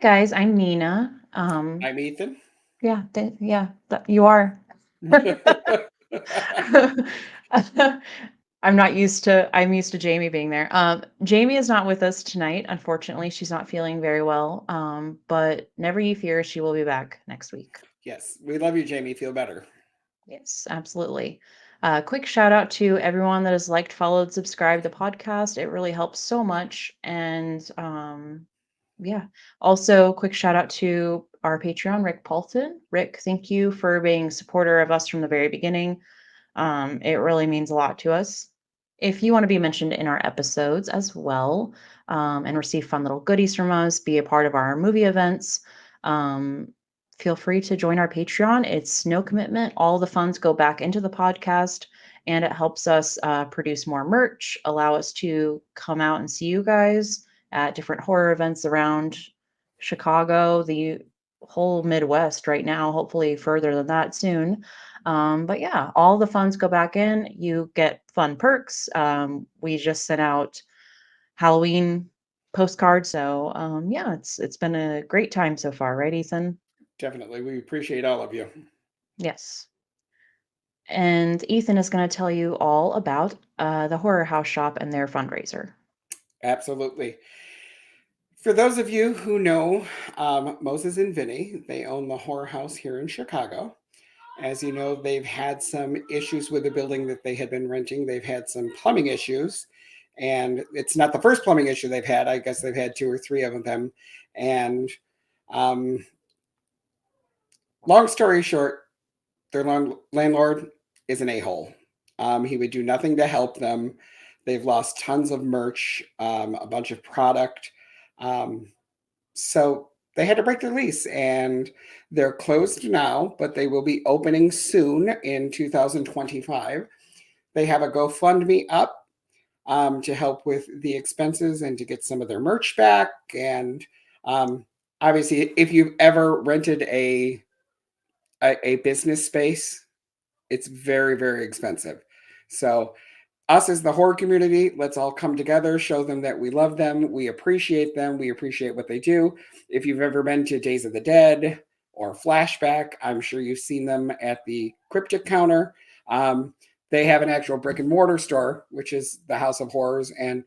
guys, I'm Nina. I'm Ethan. You are. I'm used to Jamie being there. Jamie is not with us tonight. Unfortunately, she's not feeling very well. But never you fear, she will be back next week. Yes, we love you, Jamie. Feel better. Yes, absolutely. Quick shout out to everyone that has liked, followed, subscribed the podcast. It really helps so much. And yeah, also quick shout out to our Patreon, Rick Paulton. Rick, thank you for being a supporter of us from the very beginning. It really means a lot to us. If you want to be mentioned in our episodes as well, and receive fun little goodies from us, be a part of our movie events, um, feel free to join our Patreon. It's no commitment. All the funds go back into the podcast, and it helps us produce more merch, allow us to come out and see you guys at different horror events around Chicago, the whole Midwest right now, hopefully further than that soon. But yeah, all the funds go back in. You get fun perks. We just sent out Halloween postcards, so yeah, it's been a great time so far, right, Ethan? Definitely. We appreciate all of you. Yes. And Ethan is going to tell you all about the Horror House Shop and their fundraiser. Absolutely. For those of you who know Moses and Vinny, they own the Horror House here in Chicago. As you know, they've had some issues with the building that they had been renting. They've had some plumbing issues, and it's not the first plumbing issue they've had. I guess they've had two or three of them. And um, long story short, their landlord is an a-hole. He would do nothing to help them. They've lost tons of merch, a bunch of product. Um, so they had to break their lease, and they're closed now, but they will be opening soon in 2025. They have a GoFundMe up to help with the expenses and to get some of their merch back. And um, obviously, if you've ever rented a business space, it's very, very expensive. So, us as the horror community, let's all come together, show them that we love them, we appreciate what they do. If you've ever been to Days of the Dead or Flashback, I'm sure you've seen them at the cryptic counter. Um, they have an actual brick and mortar store, which is the House of Horrors. And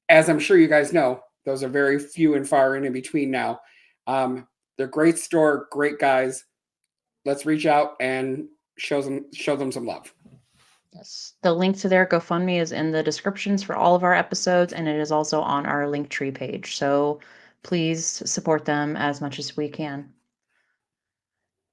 as I'm sure you guys know, those are very few and far in between now. Um, they're great store, great guys. Let's reach out and show them some love. Yes. The link to their GoFundMe is in the descriptions for all of our episodes, and it is also on our Linktree page. So please support them as much as we can.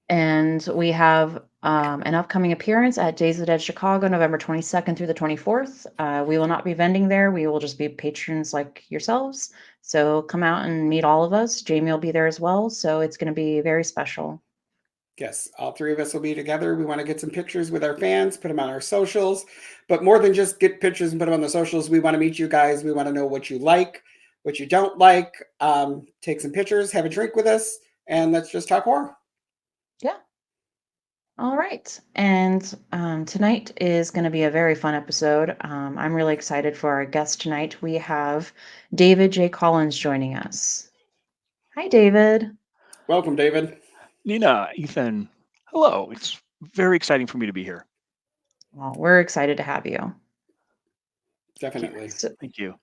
And we have an upcoming appearance at Days of the Dead Chicago, November 22nd through the 24th. We will not be vending there. We will just be patrons like yourselves. So come out and meet all of us. Jamie will be there as well. So it's going to be very special. Yes, all three of us will be together. We want to get some pictures with our fans, put them on our socials. But more than just get pictures and put them on the socials, we want to meet you guys. We want to know what you like, what you don't like. Take some pictures, have a drink with us, and let's just talk horror. Yeah. All right. And tonight is going to be a very fun episode. I'm really excited for our guest tonight. We have David J. Collins joining us. Hi, David. Welcome, David. Nina, Ethan, hello. It's very exciting for me to be here. Well, we're excited to have you. Thank you. Definitely. So, Thank you.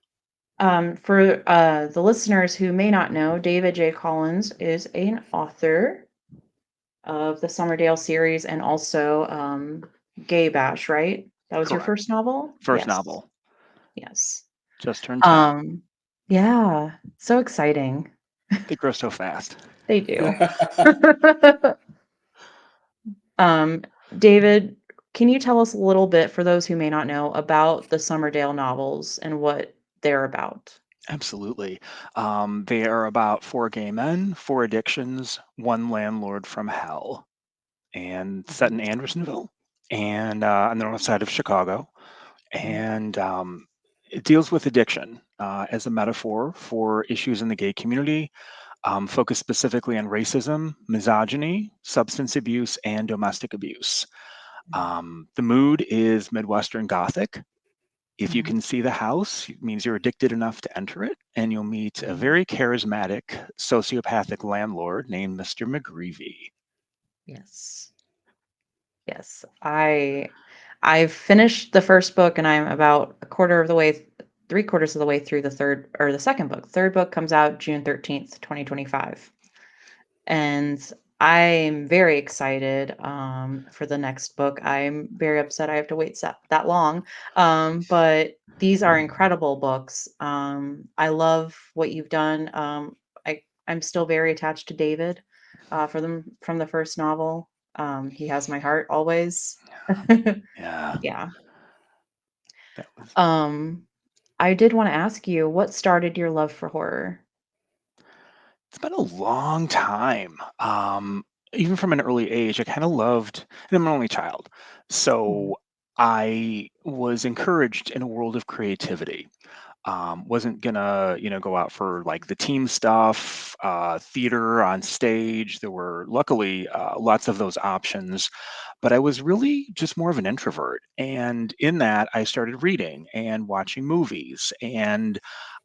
for the listeners who may not know, David J. Collins is an author of the Summerdale series and also Gay Bash, right? That was your Correct. first novel? First Yes. novel. Yes. Just turned 10. Yeah, so exciting. They grow so fast. They do. um, David, can you tell us a little bit, for those who may not know, about the Summerdale novels and what they're about? Absolutely. They are about four gay men, four addictions, one landlord from hell, and set in Andersonville and on the north side of Chicago. And it deals with addiction as a metaphor for issues in the gay community, focused specifically on racism, misogyny, substance abuse, and domestic abuse. The mood is Midwestern Gothic, If you Mhm. can see the house, it means you're addicted enough to enter it, and you'll meet a Mhm. very charismatic sociopathic landlord named Mr. McGreevy. Yes. Yes. I've finished the first book and I'm about a quarter of the way, three-quarters of the way through the third or the second book. Third book comes out June 13th, 2025. And I'm very excited for the next book. I'm very upset I have to wait that long. But these are incredible books. I love what you've done. I'm still very attached to David for them from the first novel. He has my heart always. Yeah, Yeah. that was. Um, I did want to ask you, what started your love for horror? It's been a long time. Even from an early age, I kind of loved, and I'm an only child, Mhm. so I was encouraged in a world of creativity. Wasn't gonna, go out for like the team stuff, theater on stage. There were luckily lots of those options, but I was really just more of an introvert. And in that, I started reading and watching movies, and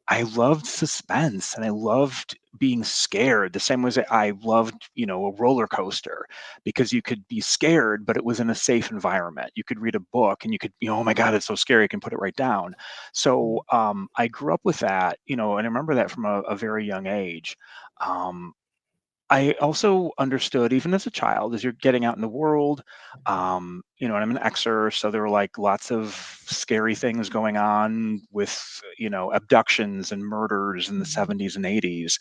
I loved suspense and I loved being scared the same way as I loved, a roller coaster because you could be scared, but it was in a safe environment. You could read a book and you could, oh my God, it's so scary. I can put it right down. So I grew up with that, and I remember that from a very young age. Um, I also understood, even as a child, as you're getting out in the world, and I'm an Xer, so there were like lots of scary things going on with, abductions and murders in the Mhm. 70s and 80s.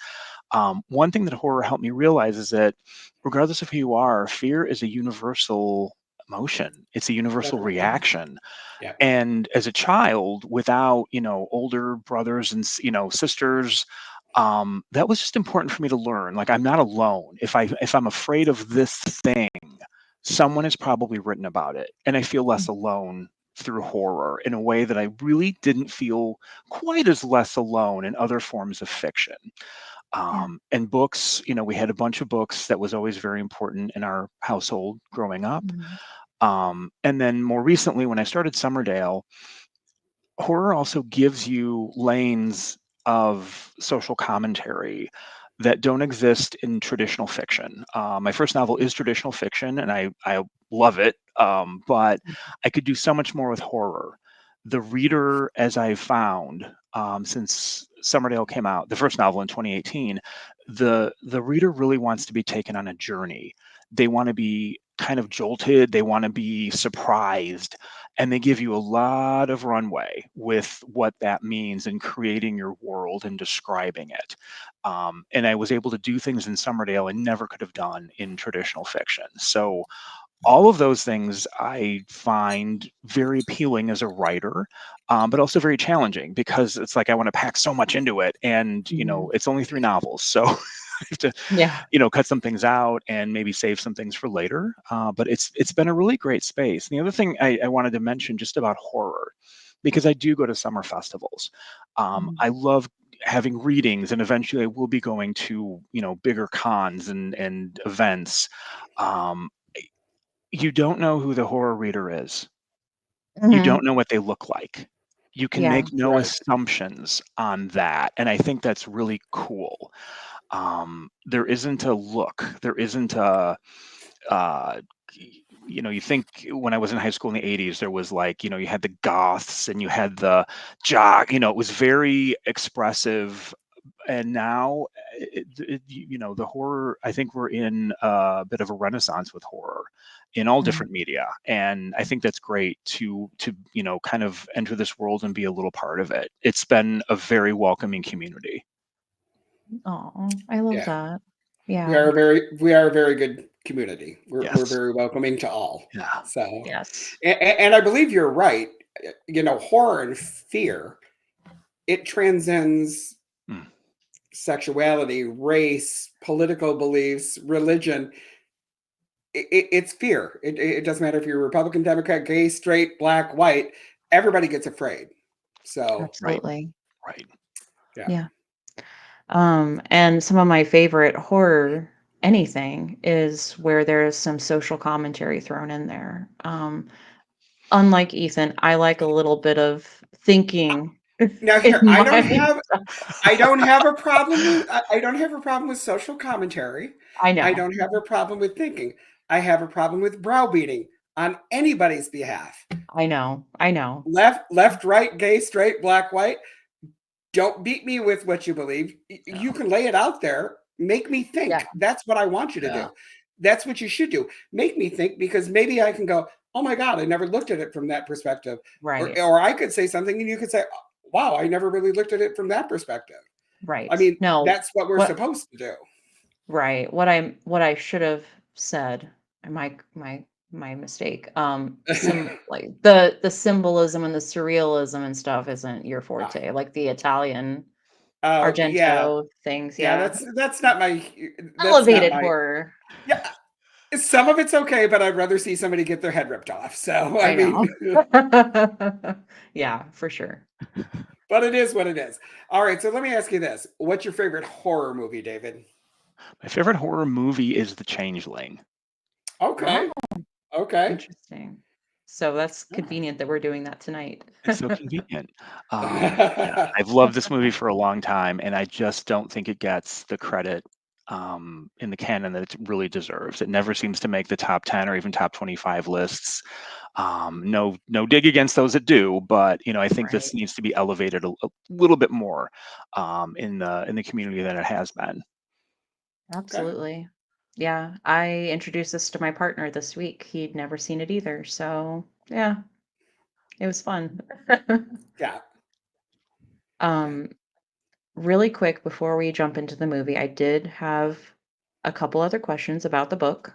One thing that horror helped me realize is that regardless of who you are, fear is a universal emotion, it's a universal Definitely. reaction. Yeah. And as a child without older brothers and sisters, that was just important for me to learn, like I'm not alone. If I'm afraid of this thing, someone has probably written about it, and I feel less alone through horror in a way that I really didn't feel quite as less alone in other forms of fiction. Yeah. And books, we had a bunch of books that was always very important in our household growing up. Mhm. And then more recently, when I started Summerdale, horror also gives you lanes of social commentary that don't exist in traditional fiction. My first novel is traditional fiction, and I love it, but I could do so much more with horror. The reader, as I found since Summerdale came out, the first novel in 2018, the reader really wants to be taken on a journey. They want to be kind of jolted. They want to be surprised, and they give you a lot of runway with what that means in creating your world and describing it. And I was able to do things in Summerdale I never could have done in traditional fiction. So all of those things I find very appealing as a writer, but also very challenging because it's like I want to pack so much into it, and Mhm. it's only three novels, so I have to Yeah. cut some things out and maybe save some things for later. But it's been a really great space. And the other thing I wanted to mention just about horror, because I do go to summer festivals. Mhm. I love having readings, and eventually I will be going to bigger cons and events. Um, you don't know who the horror reader is. You Mhm. don't know what they look like. You can Yeah. make no Right. assumptions on that, and I think that's really cool. There isn't a look. There isn't a uh, you think when I was in high school in the 80s, there was like, you had the goths and you had the jock, it was very expressive. And now, the horror, I think we're in a bit of a renaissance with horror in all Mhm. different media. And I think that's great to, kind of enter this world and be a little part of it. It's been a very welcoming community. Aw, I love Yeah. that. We Yeah. are a very good community. We're Yes. very welcoming to all. Yeah. So, Yes. and I believe you're right. Horror and fear, it transcends Mm. sexuality, race, political beliefs, religion. It's fear. It doesn't matter if you're Republican, Democrat, gay, straight, black, white. Everybody gets afraid. So, Right. Absolutely. Right. yeah. Yeah. And some of my favorite horror anything is where there is some social commentary thrown in there. Unlike Ethan, I like a little bit of thinking Now in here, my I don't have a problem with I don't have a problem with social commentary. I I know. don't have a problem with thinking. I have a problem with browbeating on anybody's behalf. I know. I know. Left, right, gay, straight, black, white. Don't beat me with what you believe. You Yeah. can lay it out there. Make me Yeah. think. That's what I want you to Yeah. do. That's what you should do. Make me think, because maybe I can go, oh my God, I never looked at it from that perspective. Right. Or I could say something and you could say, wow, I never really looked at it from that perspective. I Right. mean, No. that's what we're What supposed to do. right. What I should have said, and my mistake. Like the symbolism and the surrealism and stuff isn't your Ah, forte. Like the Italian yeah, Argento things, yeah. yeah. That's not Elevated my. horror. Yeah, some of it's okay, but I'd rather see somebody get their head ripped off. So I I mean, know. Yeah, for sure. but it is what it is. All right, so let me ask you this: what's your favorite horror movie, David? My favorite horror movie is The Changeling. Oh, Okay, okay. interesting. So that's convenient that we're doing that tonight. It's so convenient. Yeah, I've loved this movie for a long time, and I just don't think it gets the credit in the canon that it really deserves. It never seems to make the top 10 or even top 25 lists. No dig against those that do, but I think this Right. needs to be elevated a little bit more in the community than it has been. Okay. Absolutely. Yeah, I introduced this to my partner this week. He'd never seen it either. So, yeah, it was fun. Yeah. Yeah. um, Really quick before we jump into the movie, I did have a couple other questions about the book.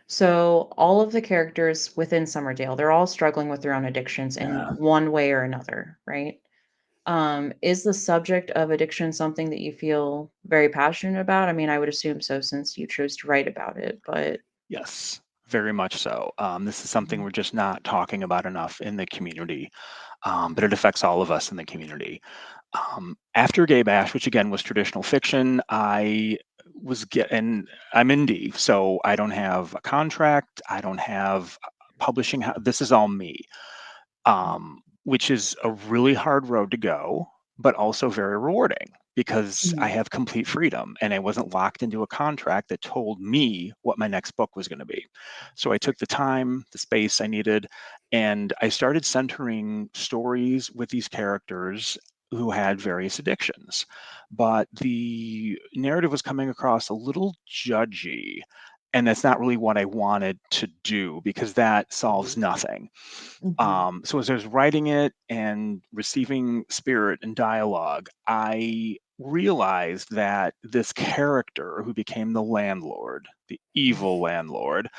So all of the characters within Summerdale, they're all struggling with their own addictions in Yeah. one way or another, right? Is the subject of addiction something that you feel very passionate about? I mean, I would assume so since you chose to write about it, but Yes, very much so. This is something Mhm. we're just not talking about enough in the community, but it affects all of us in the community. After Gay Bash, which again was traditional fiction, and I'm indie, so I don't have a contract. I don't have publishing. This is all me, which is a really hard road to go, but also very rewarding because I Mhm. have complete freedom and I wasn't locked into a contract that told me what my next book was going to be. So I took the time, the space I needed, and I started centering stories with these characters who had various addictions. But the narrative was coming across a little judgy. And that's not really what I wanted to do because that solves Mhm. nothing. Mhm. So as I was writing it and receiving spirit and dialogue, I realized that this character who became the landlord, the evil landlord,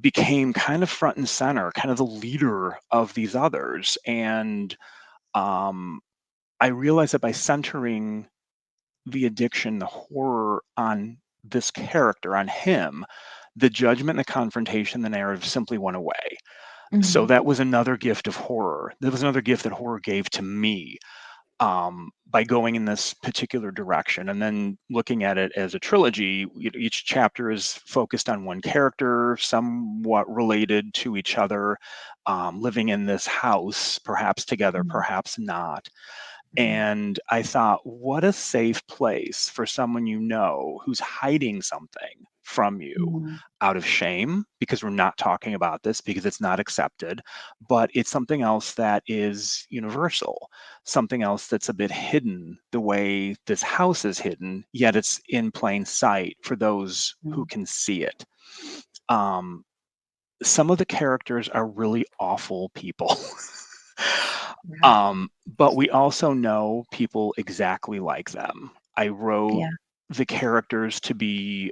became kind of front and center, kind of the leader of these others. And um, I realized that by centering the addiction, the horror on this character, on him, the judgment, the confrontation, the narrative simply went away. So Mhm. that was another gift of horror. That was another gift that horror gave to me by going in this particular direction. And then looking at it as a trilogy, each chapter is focused on one character, somewhat related to each other, living in this house, perhaps together, Mhm. perhaps not. Mhm. And I thought, what a safe place for someone who's hiding something from you Mhm. out of shame, because we're not talking about this because it's not accepted, but it's something else that is universal, something else that's a bit hidden the way this house is hidden, yet it's in plain sight for those who Mhm. can see it. Um, some of the characters are really awful people. Yeah. But we also know people exactly like them. I wrote Yeah. the characters to be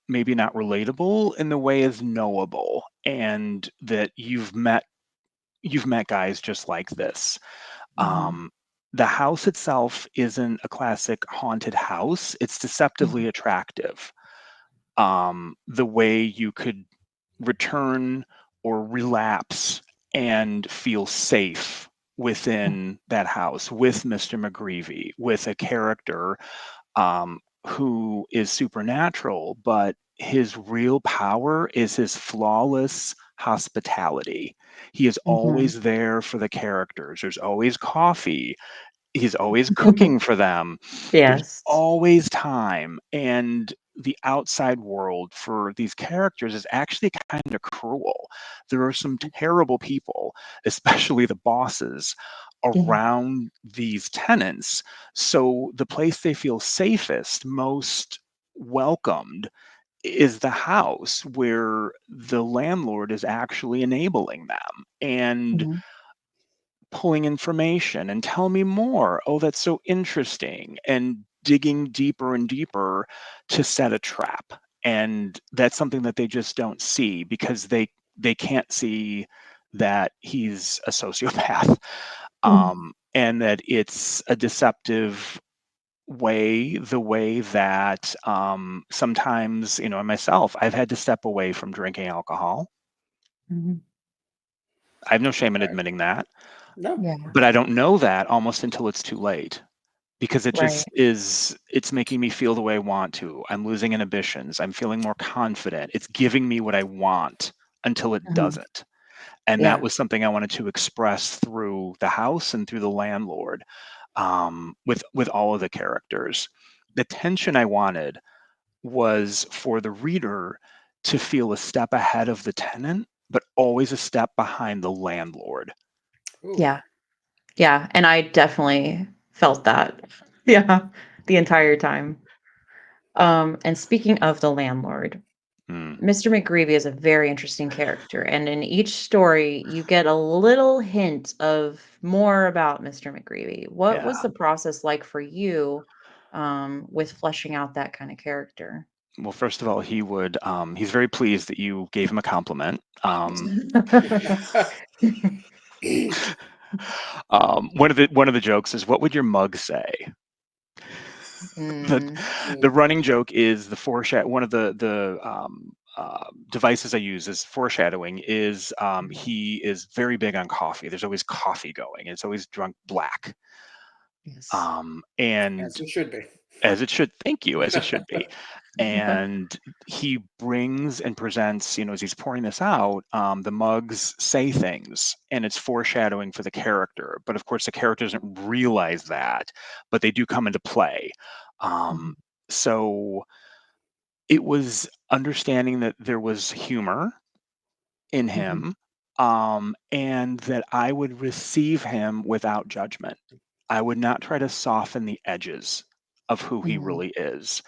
maybe not relatable in the way as knowable, and that you've met guys just like this. Mhm. Um, the house itself isn't a classic haunted house. It's Mhm. deceptively attractive. The way you could return or relapse and feel safe within that house with Mr. McGreevy, with a character who is supernatural, but his real power is his flawless hospitality. He is Mhm. always there for the characters. There's always coffee. He's always cooking for them. There's Yes. always time. And the outside world for these characters is actually kind of cruel. There are some terrible people, especially the bosses, Yeah. around these tenants. So the place they feel safest, most welcomed, is the house where the landlord is actually enabling them and Mhm. pulling information and tell me more. Oh, that's so interesting. And digging deeper and deeper to set a trap. And that's something that they just don't see because they can't see that he's a sociopath, Mhm. and that it's a deceptive way, the way that sometimes, myself, I've had to step away from drinking alcohol. Mhm. I have no shame in Right. admitting that, No. Yeah. but I don't know that almost until it's too late because it Right. just is, it's making me feel the way I want to. I'm losing inhibitions. I'm feeling more confident. It's giving me what I want until it Mhm. doesn't. And that Yeah. was something I wanted to express through the house and through the landlord, with all of the characters. The tension I wanted was for the reader to feel a step ahead of the tenant, but always a step behind the landlord. Ooh. Yeah. Yeah, and I definitely felt that. Yeah, the entire time. And speaking of the landlord, Mm, Mr. McGreevy is a very interesting character, and in each story, you get a little hint of more about Mr. McGreevy. What yeah. was the process like for you, with fleshing out that kind of character? Well, first of all, he's very pleased that you gave him a compliment. One of the jokes is, "What would your mug say?" the Mm, the Mm. running joke is the foreshadow. One of the devices I use is foreshadowing. Is he is very big on coffee. There's always coffee going. It's always drunk black. yes. And As it should be. as it should, thank you, as it should be. And he brings and presents, as he's pouring this out, the mugs say things and it's foreshadowing for the character. But of course, the character doesn't realize that, but they do come into play. Um, Mhm, so it was understanding that there was humor in mhm, him, and that I would receive him without judgment. I would not try to soften the edges of who he mhm, really is.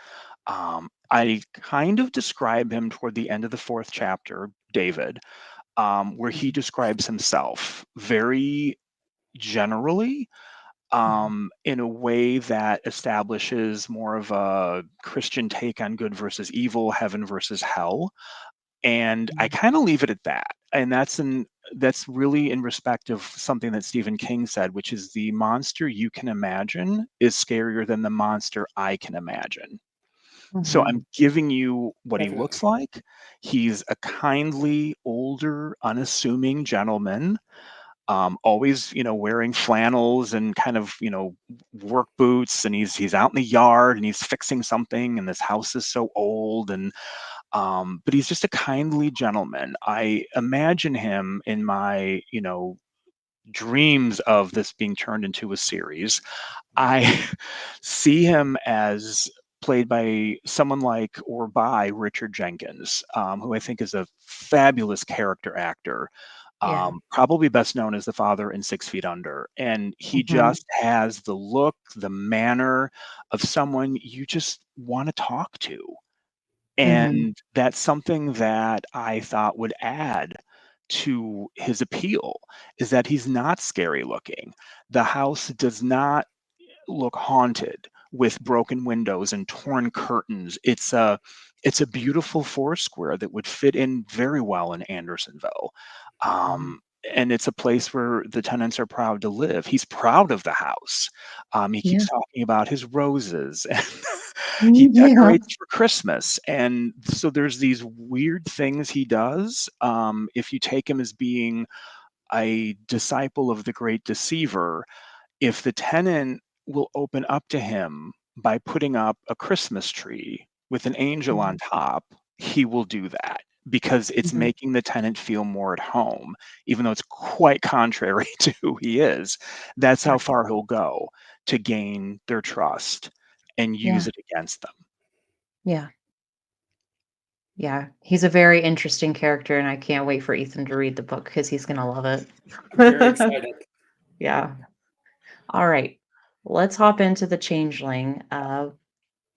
I kind of describe him toward the end of the fourth chapter, David, where he mhm, describes himself very generally, mhm, in a way that establishes more of a Christian take on good versus evil, heaven versus hell. And I mhm, kind of leave it at that. And that's really in respect of something that Stephen King said, which is the monster you can imagine is scarier than the monster I can imagine. So I'm mhm, giving you what he Definitely. looks like. He's a kindly, older, unassuming gentleman, always, wearing flannels and kind of, work boots, and he's out in the yard and he's fixing something, and this house is so old, and but he's just a kindly gentleman. I imagine him in my, dreams of this being turned into a series. I see him as played by someone like or by Richard Jenkins, who I think is a fabulous character actor. yeah, Probably best known as the father in 6 Feet Under. And he mhm, just has the look, the manner of someone you just want to talk to. mhm, And that's something that I thought would add to his appeal, is that he's not scary looking. The house does not look haunted with broken windows and torn curtains. It's a beautiful Foursquare that would fit in very well in Andersonville. mhm, Um, and it's a place where the tenants are proud to live. He's proud of the house. He yeah, keeps talking about his roses, and he yeah, decorates for Christmas. And so there's these weird things he does. If you take him as being a disciple of the great deceiver, if the tenant will open up to him by putting up a Christmas tree with an angel on mhm, top, he will do that. because it's Mhm. making the tenant feel more at home, even though it's quite contrary to who he is. That's how Right. far he'll go to gain their trust and use Yeah. it against them. Yeah. Yeah. He's a very interesting character, and I can't wait for Ethan to read the book because he's gonna love I'm very it. excited. Yeah. All right. Let's hop into the Changeling.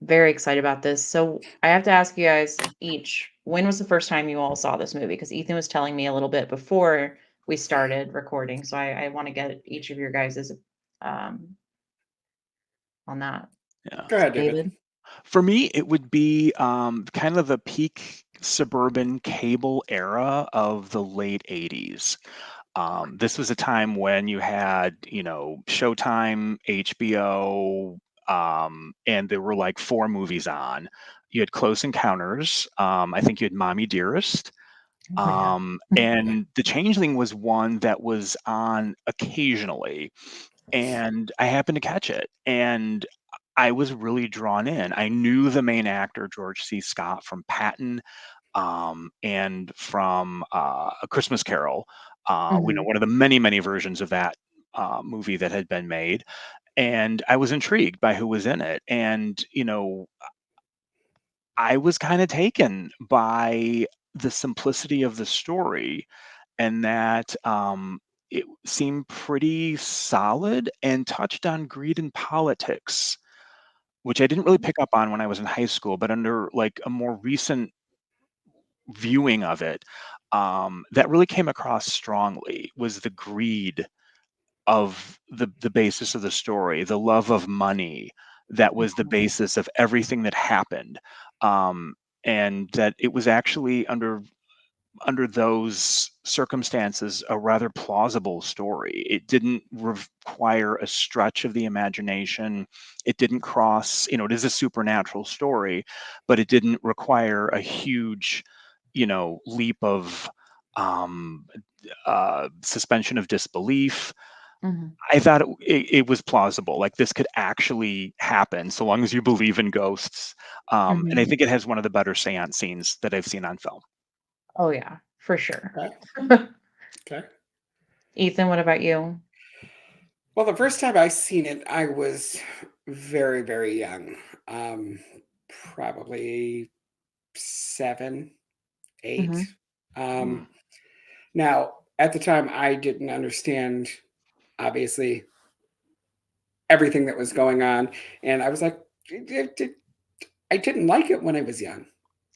Very excited about this. So I have to ask you guys each, when was the first time you all saw this movie? Because Ethan was telling me a little bit before we started recording. So I want to get each of your guys's um on that. Yeah. Go So ahead, David. David. For me, it would be kind of the peak suburban cable era of the late 80s. This was a time when you had, Showtime, HBO, and there were like four movies on. You had Close Encounters. I think you had Mommy Dearest. Oh yeah. And The Changeling was one that was on occasionally, and I happened to catch it. And I was really drawn in. I knew the main actor, George C. Scott, from Patton, and from A Christmas Carol. Mhm. One of the many, many versions of that movie that had been made. And I was intrigued by who was in it. And, I was kind of taken by the simplicity of the story, and that it seemed pretty solid and touched on greed and politics, which I didn't really pick up on when I was in high school, but under like a more recent viewing of it, that really came across strongly was the greed of the basis of the story, the love of money that was the Mhm. basis of everything that happened, um, and that it was actually under those circumstances a rather plausible story. It didn't require a stretch of the imagination. It didn't cross, it is a supernatural story, but it didn't require a huge, leap of um, suspension of disbelief. Mhm. I thought it was plausible. Like this could actually happen so long as you believe in ghosts. And I Mhm. think it has one of the better seance scenes that I've seen on film. Oh yeah, for sure. Okay. Okay. Ethan, what about you? Well, the first time I seen it, I was very, very young. Um, Probably 7, 8. Mhm. Mm. Um, Now, at the time, I didn't understand, obviously, everything that was going on, and I was like, I didn't like it when I was young.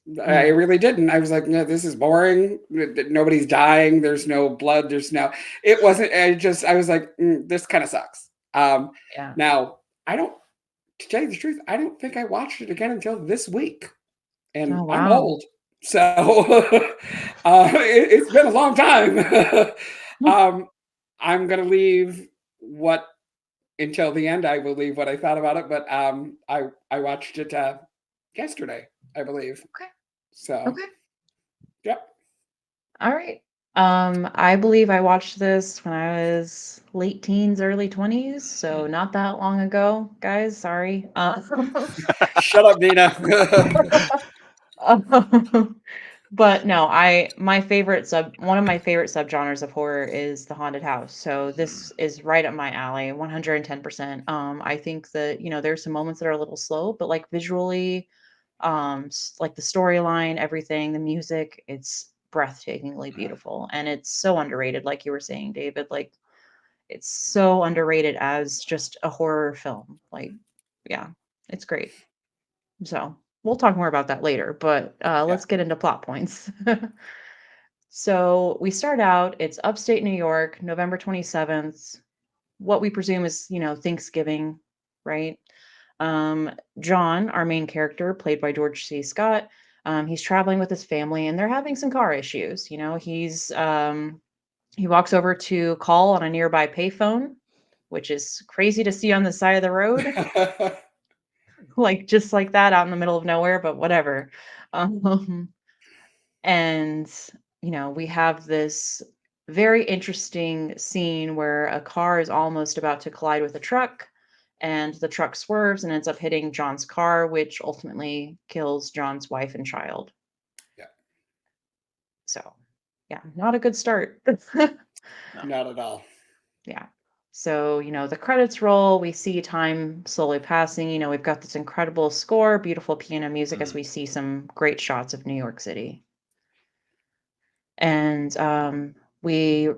I Mm. really didn't. I was like, no, this is boring. Nobody's dying. There's no blood. There's no. It wasn't. I was like, this kind of sucks. Yeah. Now, I don't. To tell you the truth, I don't think I watched it again until this week, and Oh I'm wow. old, so it's been a long time. um, I'm gonna leave what until the end. I will leave what I thought about it, but I watched it yesterday, I believe. Okay. So, Okay. yep. All right. I believe I watched this when I was late teens, early 20s, so not that long ago, guys. Sorry. Shut up, Nina. But no, I my favorite sub one of my favorite subgenres of horror is the haunted house. So Mm. this is right up my alley, 110%. I think that, there's some moments that are a little slow, but like visually, like the storyline, everything, the music, it's breathtakingly beautiful and it's so underrated like you were saying, David. Like it's so underrated as just a horror film. Like yeah, it's great. So, we'll talk more about that later, but Yeah. let's get into plot points. So, we start out, it's upstate New York, November 27th. What we presume is, Thanksgiving, right? John, our main character, played by George C. Scott, he's traveling with his family and they're having some car issues. He walks over to call on a nearby payphone, which is crazy to see on the side of the road, like just like that out in the middle of nowhere, but whatever. Um, and we have this very interesting scene where a car is almost about to collide with a truck, and the truck swerves and ends up hitting John's car, which ultimately kills John's wife and child. Yeah. So, yeah, not a good start. Not at all. Yeah. So, the credits roll, we see time slowly passing. We've got this incredible score, beautiful piano music as we see some great shots of New York City. And we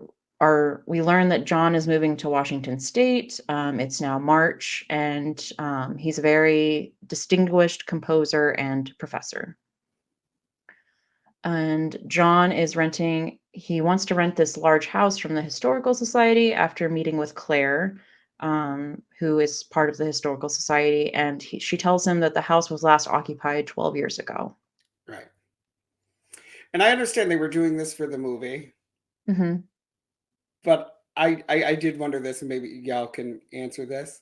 learn that John is moving to Washington State. It's now March, and he's a very distinguished composer and professor. And John is he wants to rent this large house from the Historical Society after meeting with Claire, who is part of the Historical Society. And she tells him that the house was last occupied 12 years ago. Right. And I understand they were doing this for the movie, Hmm. but I did wonder this, and maybe y'all can answer this.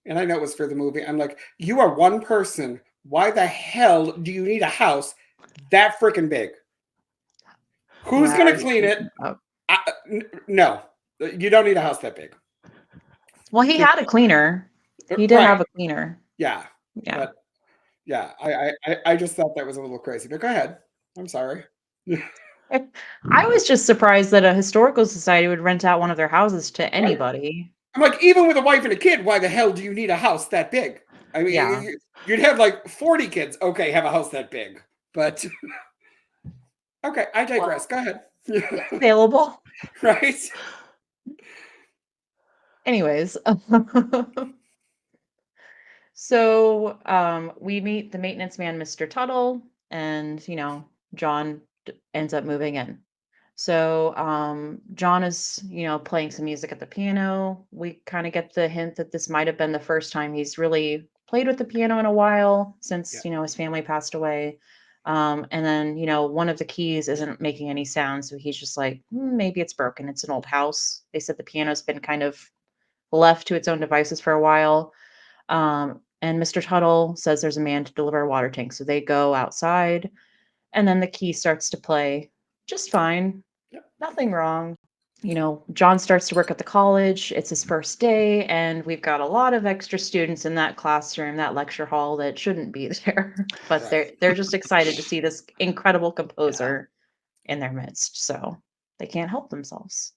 And I know it was for the movie. I'm like, you are one person. Why the hell do you need a house that freaking big? Who's Yeah. going to clean it? No, you don't need a house that big. Well, he had a cleaner. He did have a cleaner. Yeah. Yeah. But yeah, I just thought that was a little crazy. But go ahead. I'm sorry. I was just surprised that a historical society would rent out one of their houses to anybody. I'm like, even with a wife and a kid, why the hell do you need a house that big? I mean, Yeah. you'd have like 40 kids. Okay, have a house that big. But okay, I digress. Go ahead. It's available. Right? Anyways. So we meet the maintenance man, Mr. Tuttle, and John ends up moving in. So John is playing some music at the piano. We kind of get the hint that this might have been the first time he's really played with the piano in a while since his family passed away. And then one of the keys isn't making any sound, so he's just like, maybe it's broken. It's an old house. They said the piano's been kind of left to its own devices for a while. And Mr. Tuttle says there's a man to deliver a water tank. So they go outside, and then the key starts to play just fine. Yep. Nothing wrong. John starts to work at the college. It's his first day, and we've got a lot of extra students in that classroom, that lecture hall that shouldn't be there. But they're just excited to see this incredible composer in their midst. So they can't help themselves.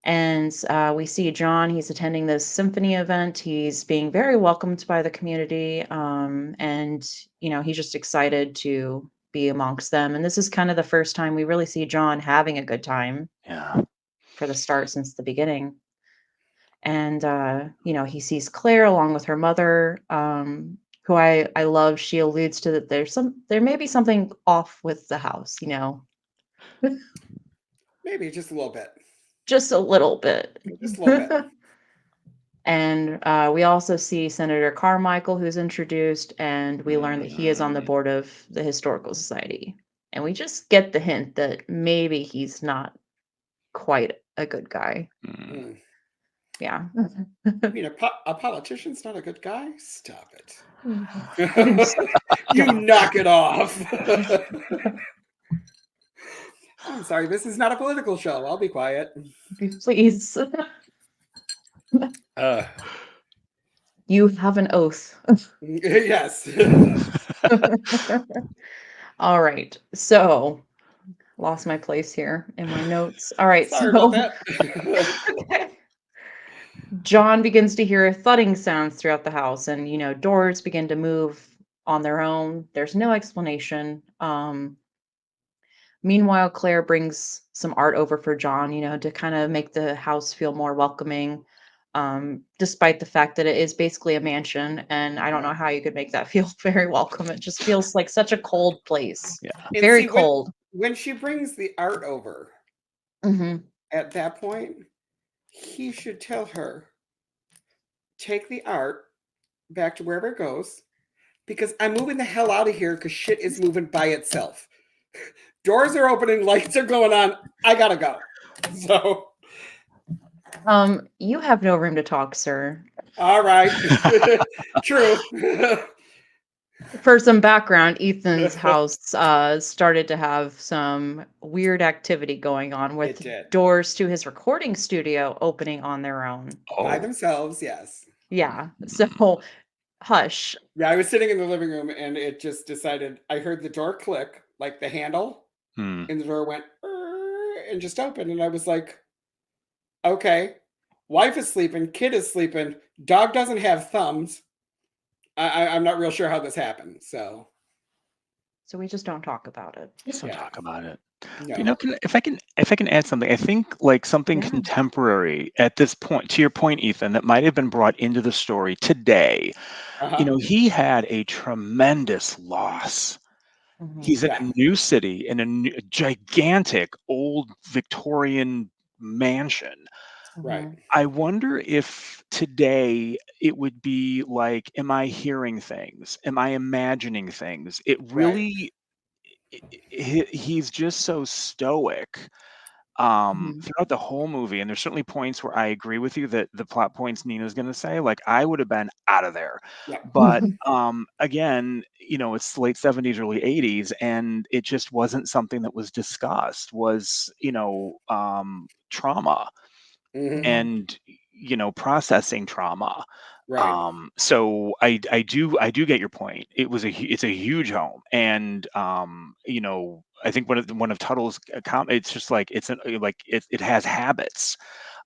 And we see John, he's attending this symphony event. He's being very welcomed by the community. And, he's just excited to be amongst them. And this is kind of the first time we really see John having a good time for the start since the beginning. And, he sees Claire along with her mother, who I love. She alludes to that there may be something off with the house, Maybe just a little bit. Just a little bit. Just a little bit. And we also see Senator Carmichael, who's introduced, and we learn that he is on the board of the Historical Society. And we just get the hint that maybe he's not quite a good guy. Mm. Yeah. I mean, a politician's not a good guy? Stop it. You knock it off. I'm sorry, this is not a political show. I'll be quiet. Please. You have an oath. Yes. All right. So, lost my place here in my notes. All right. Sorry about that. Okay. John begins to hear thudding sounds throughout the house, and doors begin to move on their own. There's no explanation. Meanwhile, Claire brings some art over for John, to kind of make the house feel more welcoming. Despite the fact that it is basically a mansion, and I don't know how you could make that feel very welcome. It just feels like such a cold place. And very see, cold. When she brings the art over, at that point, he should tell her, take the art back to wherever it goes, because I'm moving the hell out of here because shit is moving by itself. Doors are opening, lights are going on. I gotta go. So, you have no room to talk, sir. All right. True. For some background, Ethan's house started to have some weird activity going on with doors to his recording studio opening on their own. By themselves, yes. Yeah. So, hush. Yeah, I was sitting in the living room and it just decided, I heard the door click, like the handle. Hmm. and the door went and just opened, and I was like, okay, wife is sleeping, kid is sleeping, dog doesn't have thumbs. I'm not real sure how this happened. So So we just don't talk about it. Just don't yeah, talk about it. But, no, if I can add something, I think like something Yeah. contemporary at this point, to your point, Ethan, that might have been brought into the story today. uh-huh, He had a tremendous loss. Hmm. He's in yeah, a new city in a gigantic old Victorian mansion. right, Hmm. I wonder if today it would be like, am I hearing things? Am I imagining things? It right, really, he's just so stoic Hmm. throughout the whole movie. And there's certainly points where I agree with you that the plot points Nina's going to say, like, I would have been out of there. yeah, But again, it's late 70s, early 80s, and it just wasn't something that was discussed, was, trauma hmm, Hmm. and processing trauma. right, So I do get your point. It's a huge home, and I think one of Tuttle's it's just like it has habits.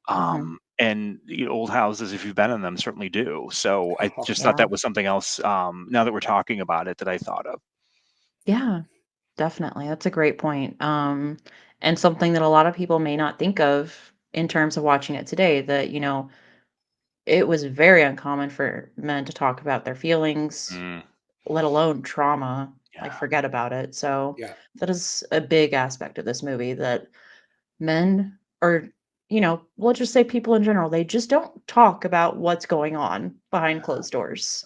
Hmm. And old houses, if you've been in them, certainly do. So I oh, just thought Yeah. that was something else, now that we're talking about it, that I thought of. Yeah. Definitely. That's a great point. And something that a lot of people may not think of in terms of watching it today, that, it was very uncommon for men to talk about their feelings, Mm, let alone trauma, like yeah. forget about it. So yeah, that is a big aspect of this movie, that men, or, we'll just say people in general, they just don't talk about what's going on behind closed doors.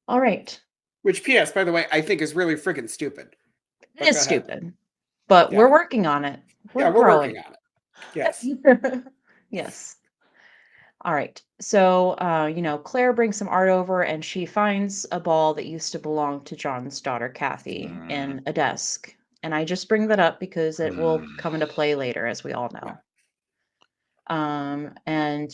All right. which PS, by the way, I think is really freaking stupid. It But is go ahead. stupid, but Yeah, we're working on it. We're yeah, we're growing. working on it. Yes, Yes. All right. So, Claire brings some art over and she finds a ball that used to belong to John's daughter, Kathy, Mm, in a desk. And I just bring that up because it will mm, come into play later, as we all yeah, know. And,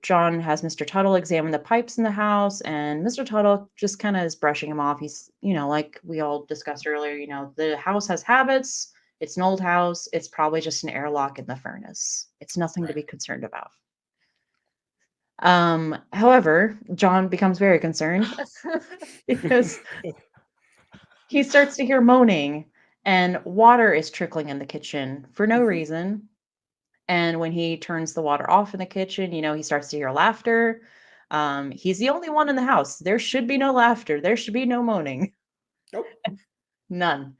John has Mr. Tuttle examine the pipes in the house, and Mr. Tuttle just kind of is brushing him off. He's, like we all discussed earlier, the house has habits. It's an old house. It's probably just an airlock in the furnace. It's nothing to right. be concerned about. However, John becomes very concerned because he starts to hear moaning and water is trickling in the kitchen for no Hmm. reason. And when he turns the water off in the kitchen, he starts to hear laughter. He's the only one in the house. There should be no laughter. There should be no moaning. Nope. None.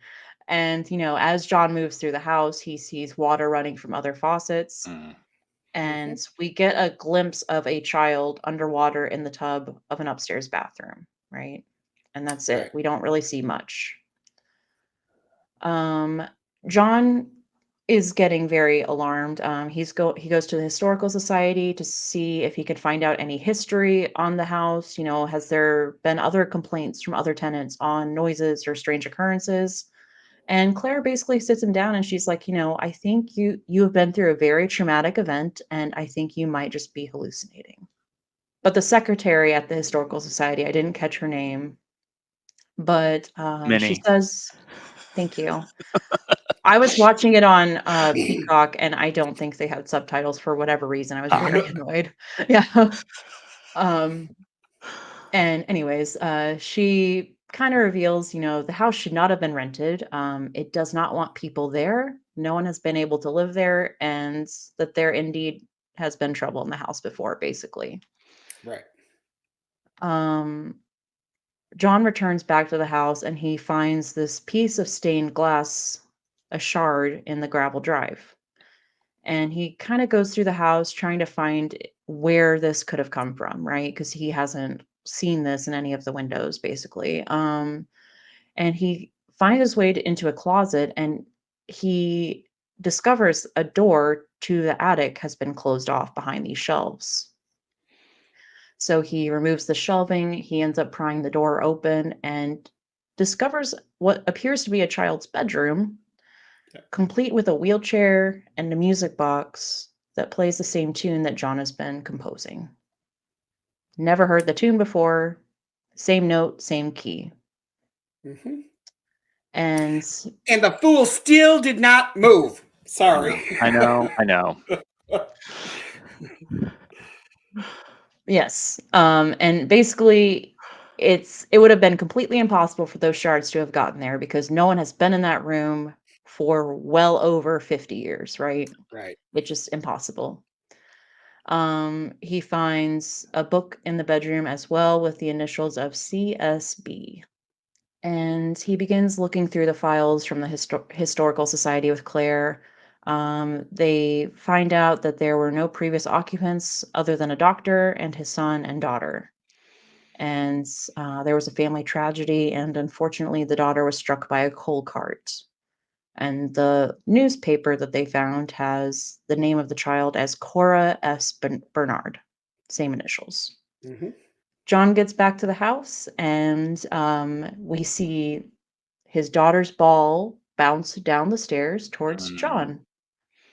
And, as John moves through the house, he sees water running from other faucets. mm. Hmm. And we get a glimpse of a child underwater in the tub of an upstairs bathroom, right? And that's it. Right. We don't really see much. Um, John is getting very alarmed. He goes to the historical society to see if he could find out any history on the house. Has there been other complaints from other tenants on noises or strange occurrences? And Claire basically sits him down and she's like, I think you have been through a very traumatic event and I think you might just be hallucinating. But the secretary at the historical society, I didn't catch her name, but she Many. says, thank you. I was watching it on Peacock and I don't think they had subtitles for whatever reason. I was Ah, very No. annoyed. Yeah. um And anyways, she kind of reveals, the house should not have been rented. It does not want people there. No one has been able to live there, and that there indeed has been trouble in the house before, basically. Right. Um, John returns back to the house and he finds this piece of stained glass, a shard in the gravel drive. And he kind of goes through the house trying to find where this could have come from, right? Because he hasn't seen this in any of the windows, basically. And he finds his way into a closet and he discovers a door to the attic has been closed off behind these shelves. So he removes the shelving, he ends up prying the door open and discovers what appears to be a child's bedroom, Yeah. complete with a wheelchair and a music box that plays the same tune that John has been composing. Never heard the tune before, same note, same key. Hmm. And And the fool still did not move. Sorry. I know. yes, and basically, it would have been completely impossible for those shards to have gotten there because no one has been in that room for well over 50 years, right? Right. It's just impossible. He finds a book in the bedroom as well with the initials of CSB. And he begins looking through the files from the Historical Society with Claire. They find out that there were no previous occupants other than a doctor and his son and daughter. And there was a family tragedy, and unfortunately, the daughter was struck by a coal cart. And the newspaper that they found has the name of the child as Cora S. Bernard, same initials. Hmm. John gets back to the house, and we see his daughter's ball bounce down the stairs towards Mm, John.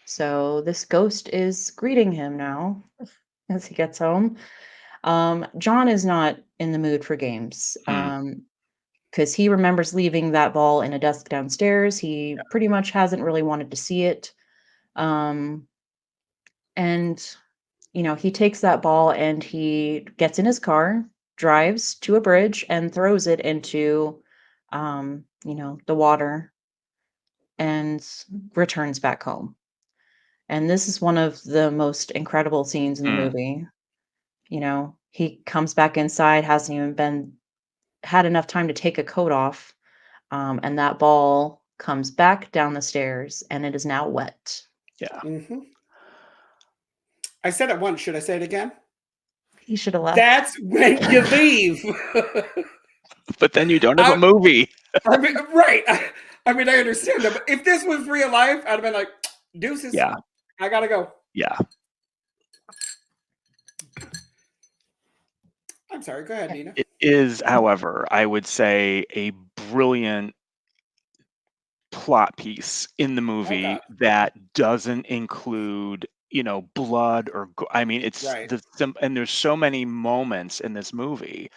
So this ghost is greeting him now as he gets home. John is not in the mood for games mm, because he remembers leaving that ball in a desk downstairs. He pretty much hasn't really wanted to see it. Um, and he takes that ball and he gets in his car, drives to a bridge, and throws it into, the water and returns back home. And this is one of the most incredible scenes in the mm. movie. He comes back inside, hasn't even been had enough time to take a coat off, and that ball comes back down the stairs, and it is now wet. Yeah. Hmm. I said it once. Should I say it again? He should have left. That's when you leave. But then you don't have a I, movie. I mean, right. I mean, I understand that. But if this was real life, I'd have been like, deuces, Yeah. I gotta go. Yeah. I'm sorry. Go ahead, Yeah. Nina. It is, however, I would say a brilliant plot piece in the Okay. movie that doesn't include, blood I mean, it's Right. and there's so many moments in this movie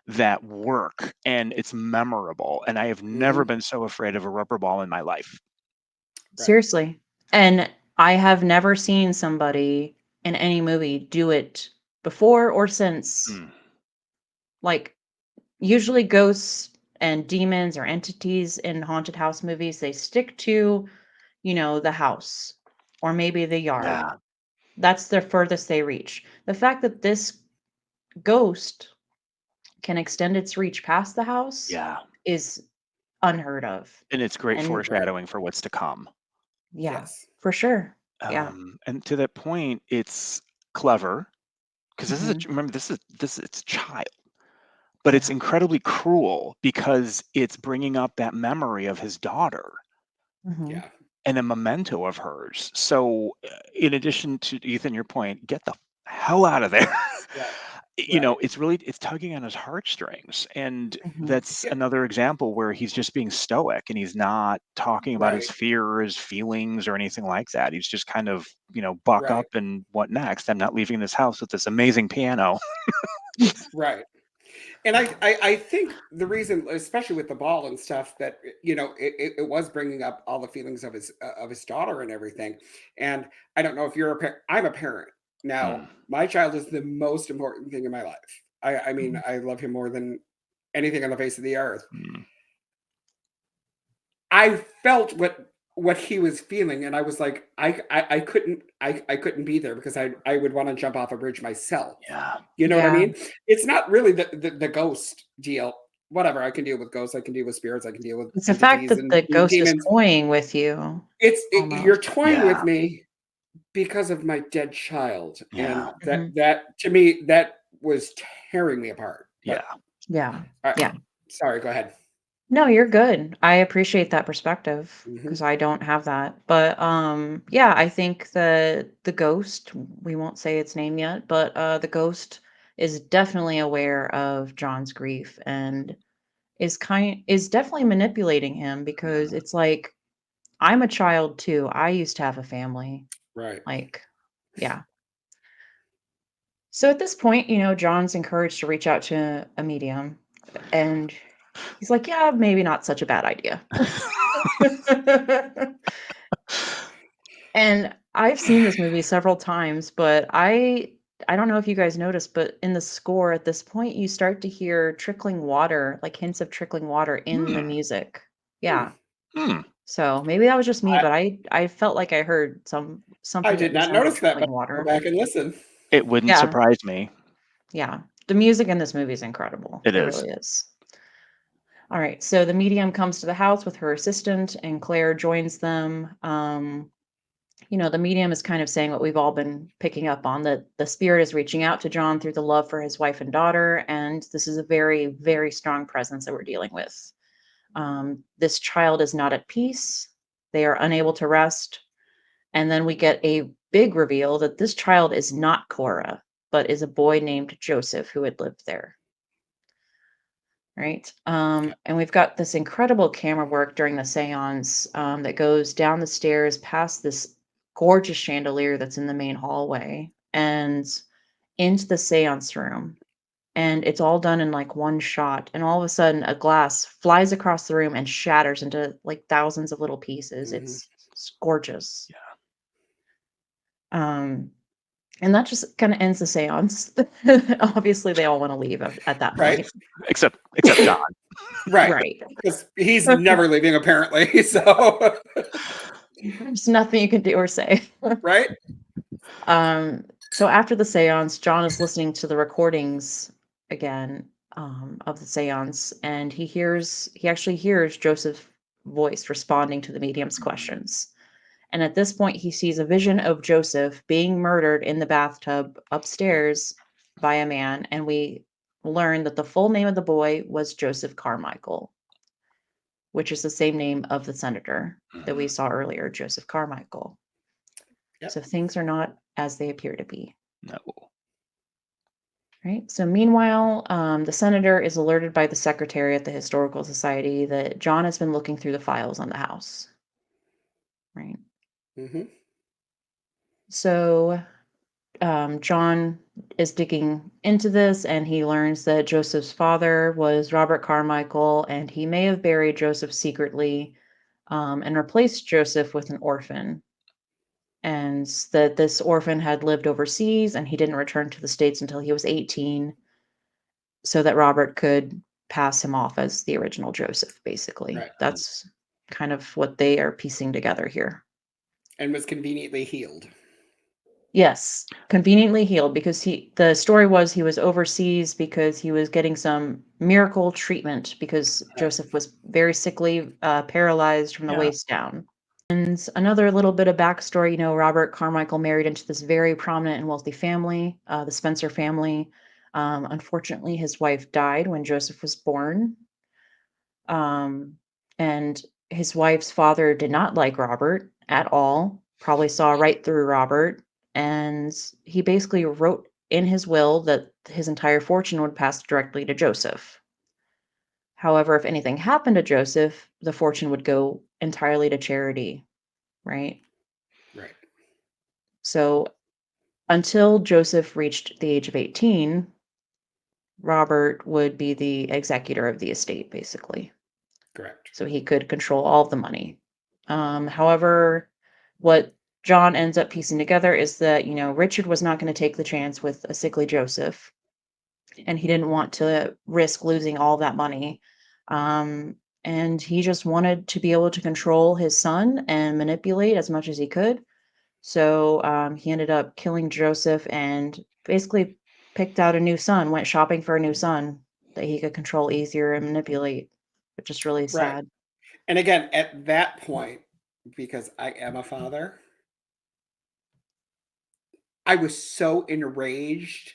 that work and it's memorable. And I have never Hmm. been so afraid of a rubber ball in my life. Right. Seriously. And I have never seen somebody in any movie do it before or since. Mm, Like, usually ghosts and demons or entities in haunted house movies, they stick to, the house or maybe the yard. yeah. That's the furthest they reach. The fact that this ghost can extend its reach past the house Yeah. is unheard of. And it's great And Right. foreshadowing for what's to come. yeah, Yes. for sure. Yeah. And to that point, it's clever because Hmm. remember, it's a child, but it's Yeah. incredibly cruel because it's bringing up that memory of his daughter Hmm. Yeah. and a memento of hers. So, in addition to Ethan, your point, get the hell out of there. Right. Right. It's tugging on his heartstrings, and Hmm. that's Yeah. another example where he's just being stoic and he's not talking about his Right. fear or his feelings or anything like that. He's just kind of, buck Right. up and what next? I'm not leaving this house with this amazing piano. Right. And I think the reason, especially with the ball and stuff, that it was bringing up all the feelings of his daughter and everything. And I don't know if you're a parent. I'm a parent now. Mm, My child is the most important thing in my life. I mean, I love him more than anything on the face of the earth. mm, I felt what he was feeling, and I was like, I couldn't be there because I would want to jump off a bridge myself. yeah. You know what I Yeah. mean? It's not really the ghost deal. Whatever, I can deal with ghosts, I can deal with spirits, I can deal with It's the fact entities that and the ghost is demons. toying with you You're almost. toying with Yeah. me because of my dead child, Yeah. and Mhm. that to me that was tearing me apart. But Yeah. Yeah. uh, Yeah. sorry, go ahead. No, you're good. I appreciate that perspective Hmm. because I don't have that. But yeah, I think that the ghost, we won't say its name yet, but the ghost is definitely aware of John's grief and is definitely manipulating him because Mm, it's like I'm a child too. I used to have a family. Right. Like, yeah. So at this point, John's encouraged to reach out to a medium and He's like, yeah, maybe not such a bad idea. And I've seen this movie several times, but I don't know if you guys noticed, but in the score at this point, you start to hear trickling water, like hints of trickling water in the Hmm. music. Hmm. Yeah. Hmm. So maybe that was just me, I, but I felt like I heard I something that did not resembled notice that, but trickling I'll go water. back and listen. It wouldn't Yeah. surprise me. Yeah. The music in this movie is incredible. It It is. really is. All right. So the medium comes to the house with her assistant, and Claire joins them. The medium is kind of saying what we've all been picking up on, that the spirit is reaching out to John through the love for his wife and daughter. And this is a very, very strong presence that we're dealing with. This child is not at peace. They are unable to rest. And then we get a big reveal that this child is not Cora, but is a boy named Joseph who had lived there. Right. Yeah. And we've got this incredible camera work during the seance that goes down the stairs past this gorgeous chandelier that's in the main hallway and into the seance room. And it's all done in like one shot. And all of a sudden, a glass flies across the room and shatters into like thousands of little pieces. Hmm. It's gorgeous. Yeah. And that just kind of ends the seance. Obviously, they all want to leave at that Right. point. Except John. Right. Right. Because he's never leaving, apparently. So, There's nothing you can do or say. right. So after the seance, John is listening to the recordings again of the seance, and he actually hears Joseph's voice responding to the medium's questions. And at this point, he sees a vision of Joseph being murdered in the bathtub upstairs by a man, and we learn that the full name of the boy was Joseph Carmichael, which is the same name of the senator that we Mhm. saw earlier, Joseph Carmichael. Yep. So things are not as they appear to be. No. Right. So meanwhile, the senator is alerted by the secretary at the Historical Society that John has been looking through the files on the house. Right. Hmm. So John is digging into this and he learns that Joseph's father was Robert Carmichael and he may have buried Joseph secretly and replaced Joseph with an orphan. And that this orphan had lived overseas and he didn't return to the States until he was 18 so that Robert could pass him off as the original Joseph, basically. Right. That's kind of what they are piecing together here. And was conveniently healed. Yes, conveniently healed because the story was he was overseas because he was getting some miracle treatment because Right. Joseph was very sickly, paralyzed from the Yeah. waist down. And another little bit of backstory, Robert Carmichael married into this very prominent and wealthy family, the Spencer family. Unfortunately, his wife died when Joseph was born. Um, and his wife's father did not like Robert at all, probably saw right through Robert. And he basically wrote in his will that his entire fortune would pass directly to Joseph. However, if anything happened to Joseph, the fortune would go entirely to charity, right? Right. So until Joseph reached the age of 18, Robert would be the executor of the estate, basically. Correct. So he could control all of the money. However, what John ends up piecing together is that, Richard was not going to take the chance with a sickly Joseph, and he didn't want to risk losing all that money. And he just wanted to be able to control his son and manipulate as much as he could. So he ended up killing Joseph and basically picked out a new son, went shopping for a new son that he could control easier and manipulate, which is really Right. sad. And again, at that point, because I am a father, I was so enraged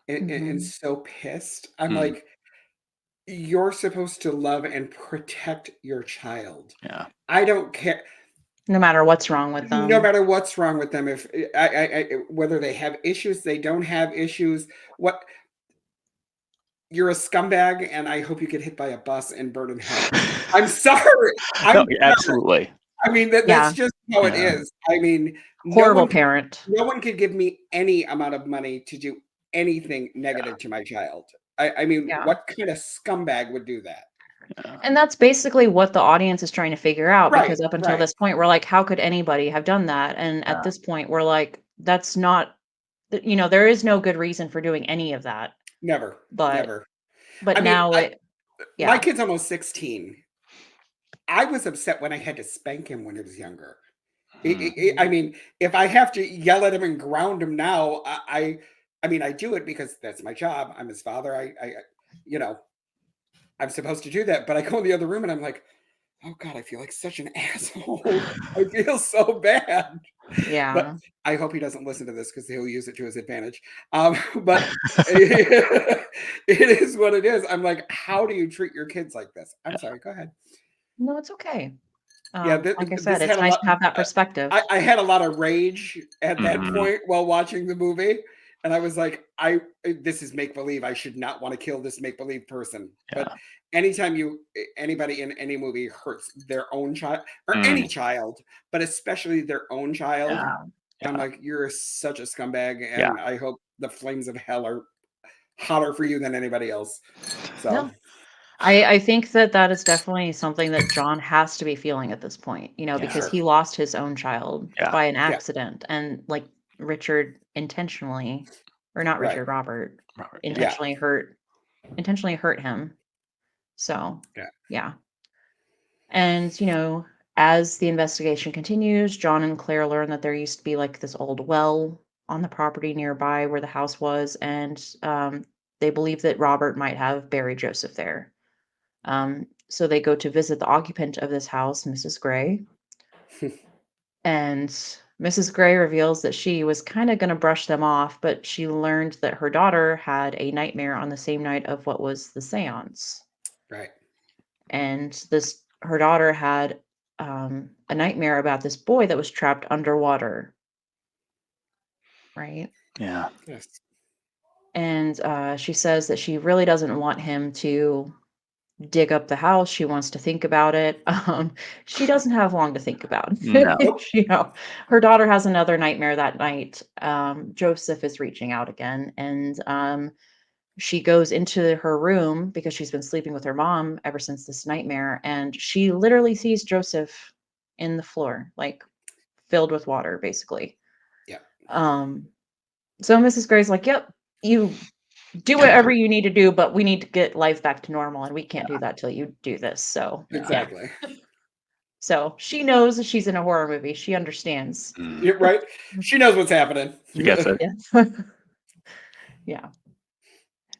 and Hmm. so pissed. I'm Mm. like, you're supposed to love and protect your child. Yeah. I don't care. No matter what's wrong with No them. matter what's wrong with them, if whether they have issues, they don't have issues, what you're a scumbag, and I hope you get hit by a bus and burn in hell. I'm sorry. I'm No, sorry. absolutely. I mean, that's Yeah, just how it Yeah. is. I mean, horrible parent. no one could give me any amount of money to do anything Yeah. negative to my child. I mean, Yeah. what kind of scumbag would do that? Yeah. And that's basically what the audience is trying to figure out, Right, because up until right. this point, we're like, how could anybody have done that? And at Yeah. this point, we're like, that's not, there is no good reason for doing any of that. Never, But never. I mean, now my yeah. kid's almost 16. I was upset when I had to spank him when he was younger. Hmm. I mean, if I have to yell at him and ground him now, I mean, I do it because that's my job. I'm his father. You know, I'm supposed to do that. But I go in the other room and I'm like, oh God, I feel like such an asshole. I feel so bad. But Yeah. I hope he doesn't listen to this because he'll use it to his advantage. But it is what it is. I'm like, how do you treat your kids like this? I'm sorry. Go ahead. No, it's okay. Yeah, Like I said, this it's had a nice lot. to have that perspective. I had a lot of rage at that Hmm. point while watching the movie, and I was like, this is make believe. I should not want to kill this make believe person. But Yeah. anytime anybody in any movie hurts their own child or Mm. any child, but especially their own child, Yeah. I'm Yeah. like, you're such a scumbag, Yeah. and I hope the flames of hell are hotter for you than anybody else. So No. I think that is definitely something that John has to be feeling at this point, Yeah. because sure, he lost his own child Yeah. by an yeah, accident, and like Richard intentionally, or not right, Richard, Robert Robert. Yeah. yeah, intentionally hurt him. So, yeah. yeah. And, as the investigation continues, John and Claire learn that there used to be like this old well on the property nearby where the house was, and they believe that Robert might have buried Joseph there. So they go to visit the occupant of this house, Mrs. Gray, and Mrs. Gray reveals that she was kind of going to brush them off, but she learned that her daughter had a nightmare on the same night of what was the seance. Right. And her daughter had a nightmare about this boy that was trapped underwater, right? Yeah. Yes. And she says that she really doesn't want him to dig up the house. She wants to think about it. She doesn't have long to think about No. it. Nope. Her daughter has another nightmare that night. Joseph is reaching out again, and she goes into her room because she's been sleeping with her mom ever since this nightmare, and she literally sees Joseph in the floor, like filled with water, basically. Yeah. Um, so Mrs. Gray's like, "Yep, you do whatever you need to do, but we need to get life back to normal, and we can't do that till you do this." So, Yeah. yeah. Exactly. So she knows that she's in a horror movie. She understands. Mm. You're right. She knows what's happening. She gets it. Yes. Yeah.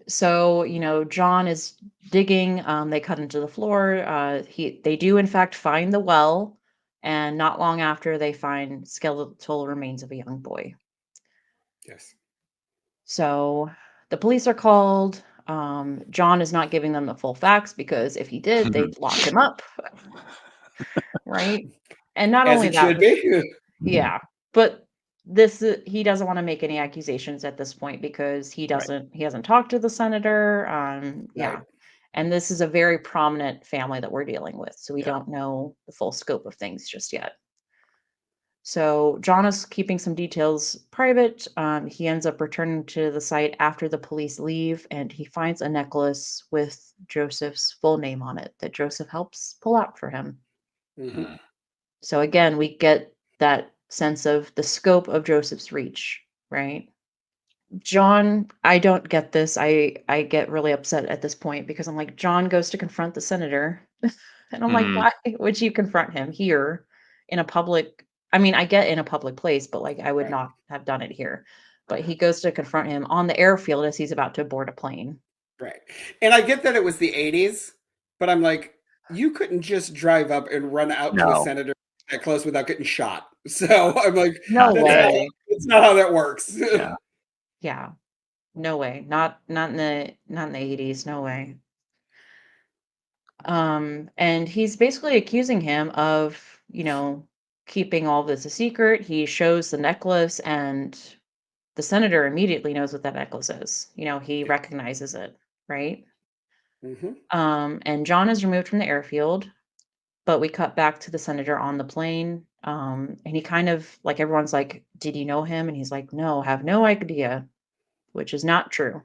So, John is digging. They cut into the floor. They do in fact find the well, and not long after they find skeletal remains of a young boy. Yes. So the police are called. John is not giving them the full facts because if he did, they'd lock him up, right? And not As only it that, should but be. yeah, but he doesn't want to make any accusations at this point because Right. he hasn't talked to the senator. Right. Yeah. And this is a very prominent family that we're dealing with, so we Yeah. don't know the full scope of things just yet. So John is keeping some details private. He ends up returning to the site after the police leave, and he finds a necklace with Joseph's full name on it that Joseph helps pull out for him. Hmm. Mm. So again, we get that sense of the scope of Joseph's reach, right? John, I don't get this. I get really upset at this point because I'm like, John goes to confront the senator. And I'm like, Mm. why would you confront him here in a public? I mean, I get in a public place, but like I would Right. not have done it here. But he goes to confront him on the airfield as he's about to board a plane. Right. And I get that it was the 80s, but I'm like, you couldn't just drive up and run out to a No. senator that close without getting shot. So I'm like, No Not today. way. that's not how that works. Yeah. Yeah. No way. Not in the 80s. No way. And he's basically accusing him of, keeping all this a secret. He shows the necklace, and the senator immediately knows what that necklace is. He Yeah. recognizes it, right? Hmm. And John is removed from the airfield, but we cut back to the senator on the plane. And he kind of like everyone's like, "Did you know him?" And he's like, "No, have no idea," which is not true.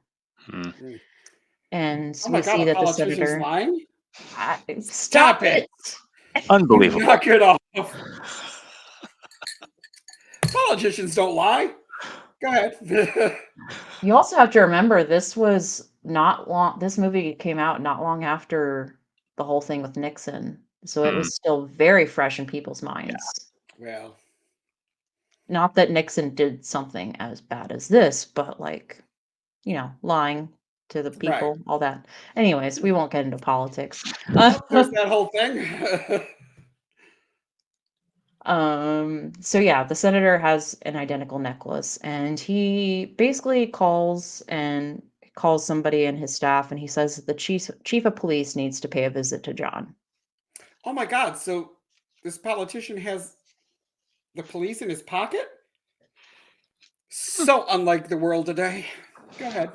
Mm. Mm. And Oh my we God, see a that the politician's senator, lying? Stop it. it. Unbelievable. Knock it off. Politicians don't lie. Go ahead. You also have to remember this was not long. This movie came out not long after the whole thing with Nixon, so it Mm, was still very fresh in people's yeah. minds. Well, Not that Nixon did something as bad as this, but like, lying to the right. people, all that. Anyways, we won't get into politics. Well, there's that whole thing. So yeah, the senator has an identical necklace, and he basically calls somebody in his staff, and he says that the chief of police needs to pay a visit to John. Oh my God. So this politician has the police in his pocket? So unlike the world today. Go ahead.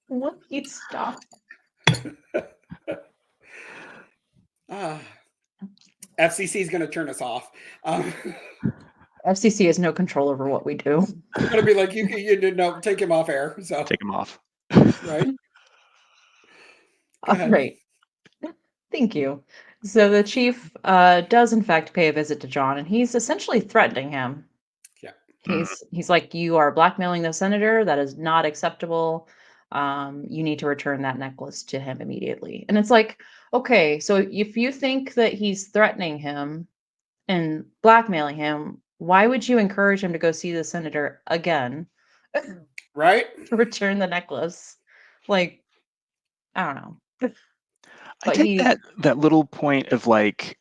What? You stop. Ah, FCC is going to turn us off. FCC has no control over what we do. They're going to be like, you did no, take him off air. So, Take him off. right. Go All ahead. right. Thank you. So the chief does in fact pay a visit to John, and he's essentially threatening him. Yeah. Mm, He's like, "You are blackmailing the senator. That is not acceptable. You need to return that necklace to him immediately." And it's like, okay, so if you think that he's threatening him and blackmailing him, why would you encourage him to go see the senator again Right. to return the necklace? Like, I don't know. I But take he, that little point of like,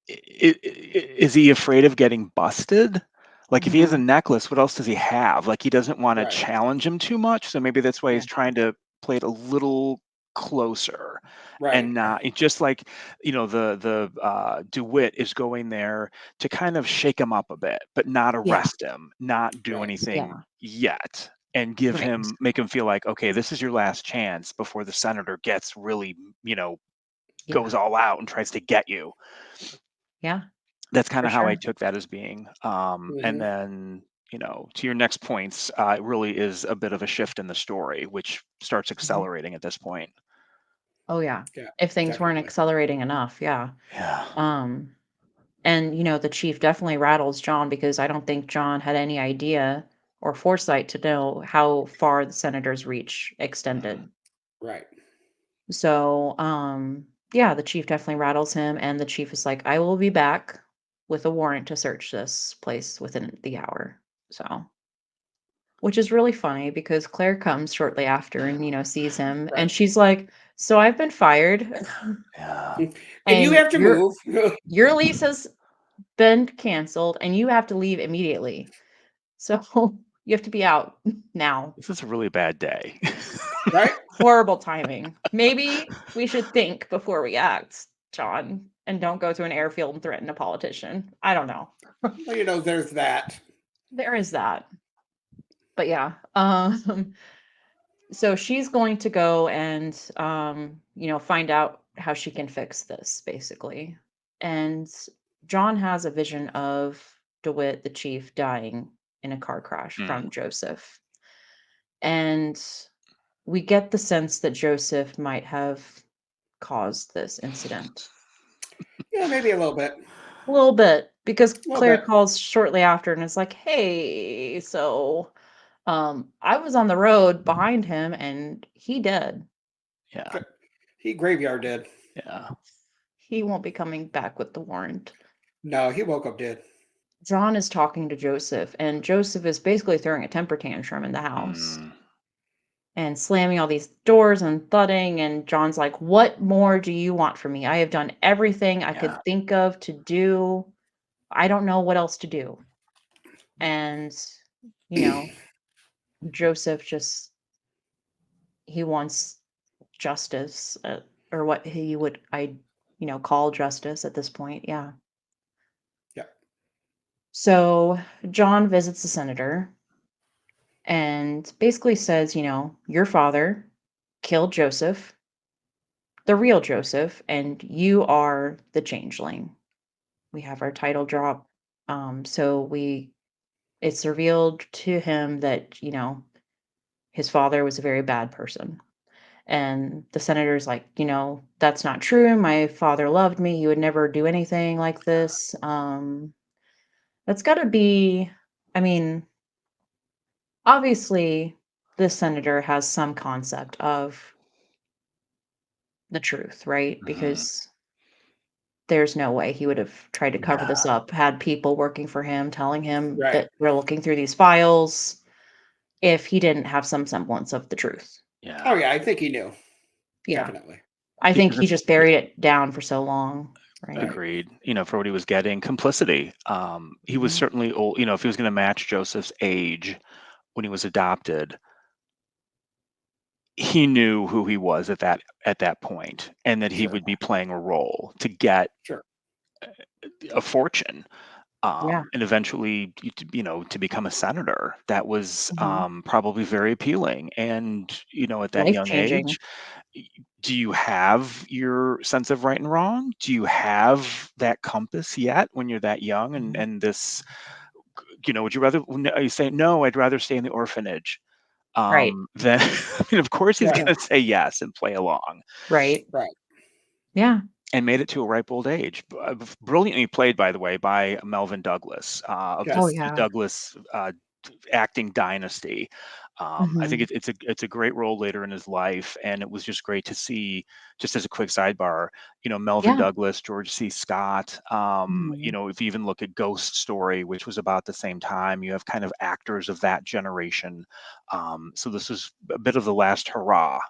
is he afraid of getting busted? Like, if he has a Mhm. necklace, what else does he have? Like, he doesn't want to Right. challenge him too much, so maybe that's why Yeah, he's trying to play it a little closer. Right. And it's just like, the DeWitt is going there to kind of shake him up a bit, but not yeah, arrest him, not do Right. anything yeah, yet, and right, make him feel like, okay, this is your last chance before the senator gets really, yeah, goes all out and tries to get you. yeah, That's for kinda how I sure. took that as being. And Hmm. then, to your next points, it really is a bit of a shift in the story, which starts Mhm. accelerating at this point. Oh yeah. Yeah. If things weren't Definitely. accelerating enough, yeah. Yeah. Um, and the chief definitely rattles John because I don't think John had any idea or foresight to know how far the senator's reach extended. Right. So, yeah, the chief definitely rattles him, and the chief is like, "I will be back with a warrant to search this place within the hour." So, which is really funny because Claire comes shortly after and sees him, Right. and she's like, "So I've been fired, Yeah. And you and have to move. your lease has been canceled, and you have to leave immediately. So you have to be out now." This is a really bad day. Right. Horrible timing. Maybe we should think before we act, John, and don't go to an airfield and threaten a politician. I don't know. Well, there's that. There is that. But yeah. So she's going to go and find out how she can fix this, basically. And John has a vision of DeWitt, the chief, dying in a car crash Mm. from Joseph. And we get the sense that Joseph might have caused this incident. Yeah, maybe a little bit. A little bit, because A little Claire bit. calls shortly after and is like, "Hey, so I was on the road behind him and he dead. Yeah. He graveyard dead. Yeah. He won't be coming back with the warrant." No, he woke up dead. John is talking to Joseph, and Joseph is basically throwing a temper tantrum in the house Mm. and slamming all these doors and thudding. And John's like, "What more do you want from me? I have done everything I Yeah. could think of to do. I don't know what else to do." And, you know, Joseph just, he wants justice, or what he would, call justice at this point. Yeah. Yeah. So John visits the senator and basically says, "Your father killed Joseph, the real Joseph, and you are the changeling." We have our title drop. So it's revealed to him that, his father was a very bad person. And the senator's like, that's not true. My father loved me. He would never do anything like this. That's got to be, I mean, obviously, this senator has some concept of the truth, right? Mhm. Because there's no way he would have tried to cover Yeah. this up, had people working for him telling him Right. that we're looking through these files if he didn't have some semblance of the truth. Yeah. Oh yeah, I think he knew. Yeah. Definitely. I think Because he just buried it down for so long, right? Right. agreed, for what he was getting, complicity. He was Mhm. certainly old, if he was going to match Joseph's age when he was adopted, he knew who he was at that point, and that he Sure. would be playing a role to get Sure. a fortune, Yeah. and eventually, to become a senator. That was Mhm. probably very appealing. And at that young Life-changing. age, y- do you have your sense of right and wrong? Do you have that compass yet when you're that young? And Mhm. this, would you rather? You say no? I'd rather stay in the orphanage. Right. Then, I mean, of course, he's Right. going to say yes and play along. Right. Right. Yeah. And made it to a ripe old age. Brilliantly played, by the way, by Melvin Douglas, of Oh, Yes. the yeah. Douglas acting dynasty. I think Mhm. it's a great role later in his life, and it was just great to see. Just as a quick sidebar, Melvin Yeah. Douglas, George C. Scott. Mhm. If you even look at Ghost Story, which was about the same time, you have kind of actors of that generation. So this was a bit of the last hurrah Mhm.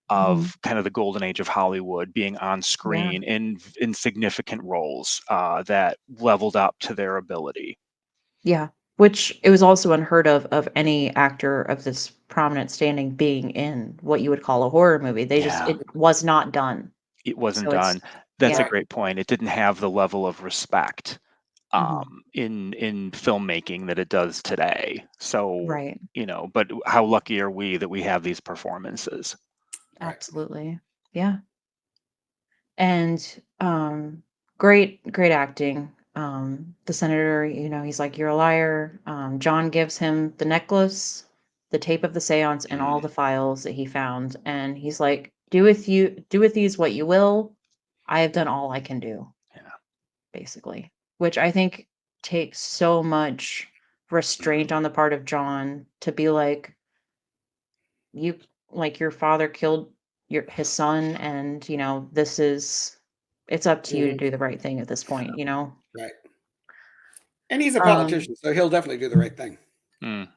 of kind of the golden age of Hollywood, being on Yeah. screen in significant roles that leveled up to their ability. Yeah. Which it was also unheard of any actor of this prominent standing being in what you would call a horror movie. Yeah, It was not done. it wasn't So it's done. That's a yeah. Right. great point. It didn't have the level of respect Mhm. in filmmaking that it does today. So, Right. but how lucky are we that we have these performances? Right. Absolutely. Yeah. And, great acting. The senator, he's like, "You're a liar." John gives him the necklace, the tape of the seance, and all Mm, the files that he found, and he's like, do with these what you will. I have done all I can do," yeah. basically, which I think takes so much restraint Mhm. on the part of John to be like, "You like, your father killed his son, and, it's up to you to Hmm. do the right thing at this point," you know? Right. And he's a Um, politician, so he'll definitely do the right thing. Mm.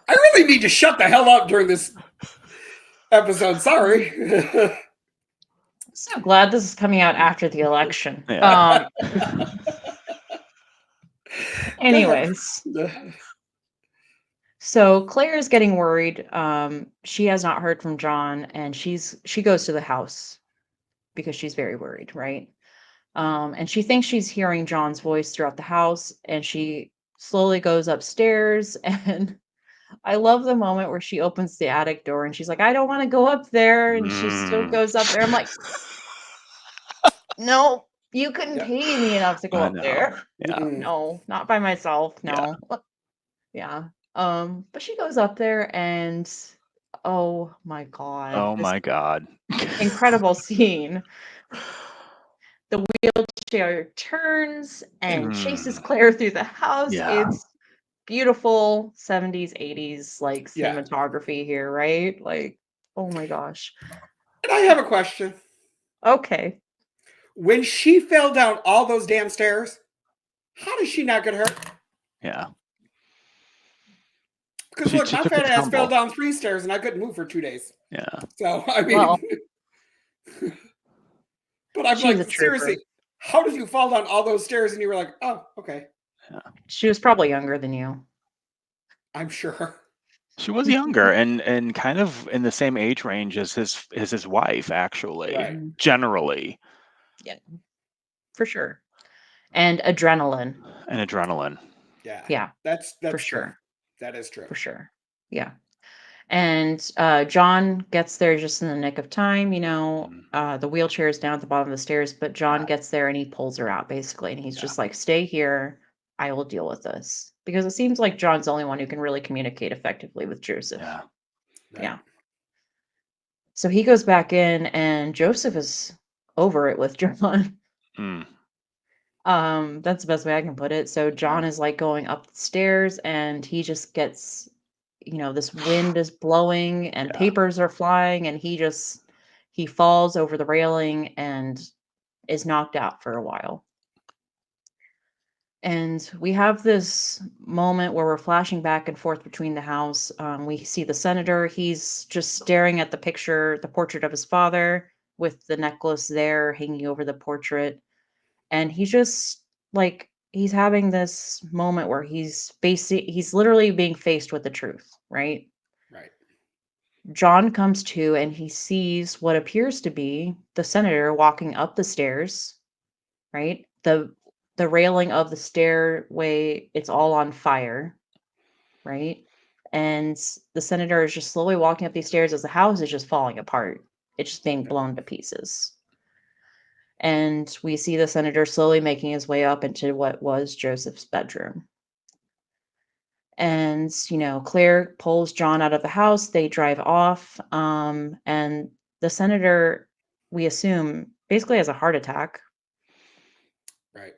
I really need to shut the hell up during this episode. Sorry. so glad this is coming out after the election. Yeah. Go ahead. Anyways, so Claire is getting worried. She has not heard from John, and she goes to the house because she's very worried, right? And she thinks she's hearing John's voice throughout the house, and she slowly goes upstairs. And I love the moment where she opens the attic door and she's like, "I don't want to go up there," and she still Mm. goes up there. I'm like, "No, you couldn't Yeah. pay me enough to go I up know. there." Yeah. Mm-mm. No, not by myself. Yeah. No. Yeah. But she goes up there and oh my God, Oh this my God. incredible scene. The wheelchair turns and chases Mm. Claire through the house. Yeah. It's beautiful 70s, 80s like Yeah. cinematography here, right? Like, oh my gosh. And I have a question. Okay. When she fell down all those damn stairs, how did she not get hurt? Yeah. Because look, She my took a fat ass fell tumble. down 3 stairs and I couldn't move for 2 days. Yeah. So I Well, mean, but I'm she's a like, seriously, trooper. how did you fall down all those stairs? And you were like, oh, okay, Yeah. She was probably younger than you. I'm sure. She was younger and kind of in the same age range as his wife, actually, Right. Mhm. generally, Yeah, for sure. And adrenaline. and adrenaline. Yeah. Yeah, for That's true. sure. That is true. For sure. Yeah. And John gets there just in the nick of time. Mm, The wheelchair is down at the bottom of the stairs, but John yeah. gets there and he pulls her out basically. And he's Yeah. just like, "Stay here. I will deal with this." Because it seems like John's the only one who can really communicate effectively with Joseph. Yeah. Right. Yeah. So he goes back in, and Joseph is over it with John. Mm. That's the best way I can put it. So John Yeah. is like going up the stairs, and he just gets, this wind is blowing and Yeah. papers are flying, and he falls over the railing and is knocked out for a while. And we have this moment where we're flashing back and forth between the house. We see the senator. He's just staring at the portrait of his father, with the necklace there hanging over the portrait. And he's just like, he's having this moment where he's literally being faced with the truth, right? Right. John comes to, and he sees what appears to be the senator walking up the stairs, right? The railing of the stairway, it's all on fire, right? And the senator is just slowly walking up these stairs as the house is just falling apart. It's just being Yep. blown to pieces. And we see the senator slowly making his way up into what was Joseph's bedroom. And, Claire pulls John out of the house. They drive off. And the senator, we assume, basically has a heart attack, Right.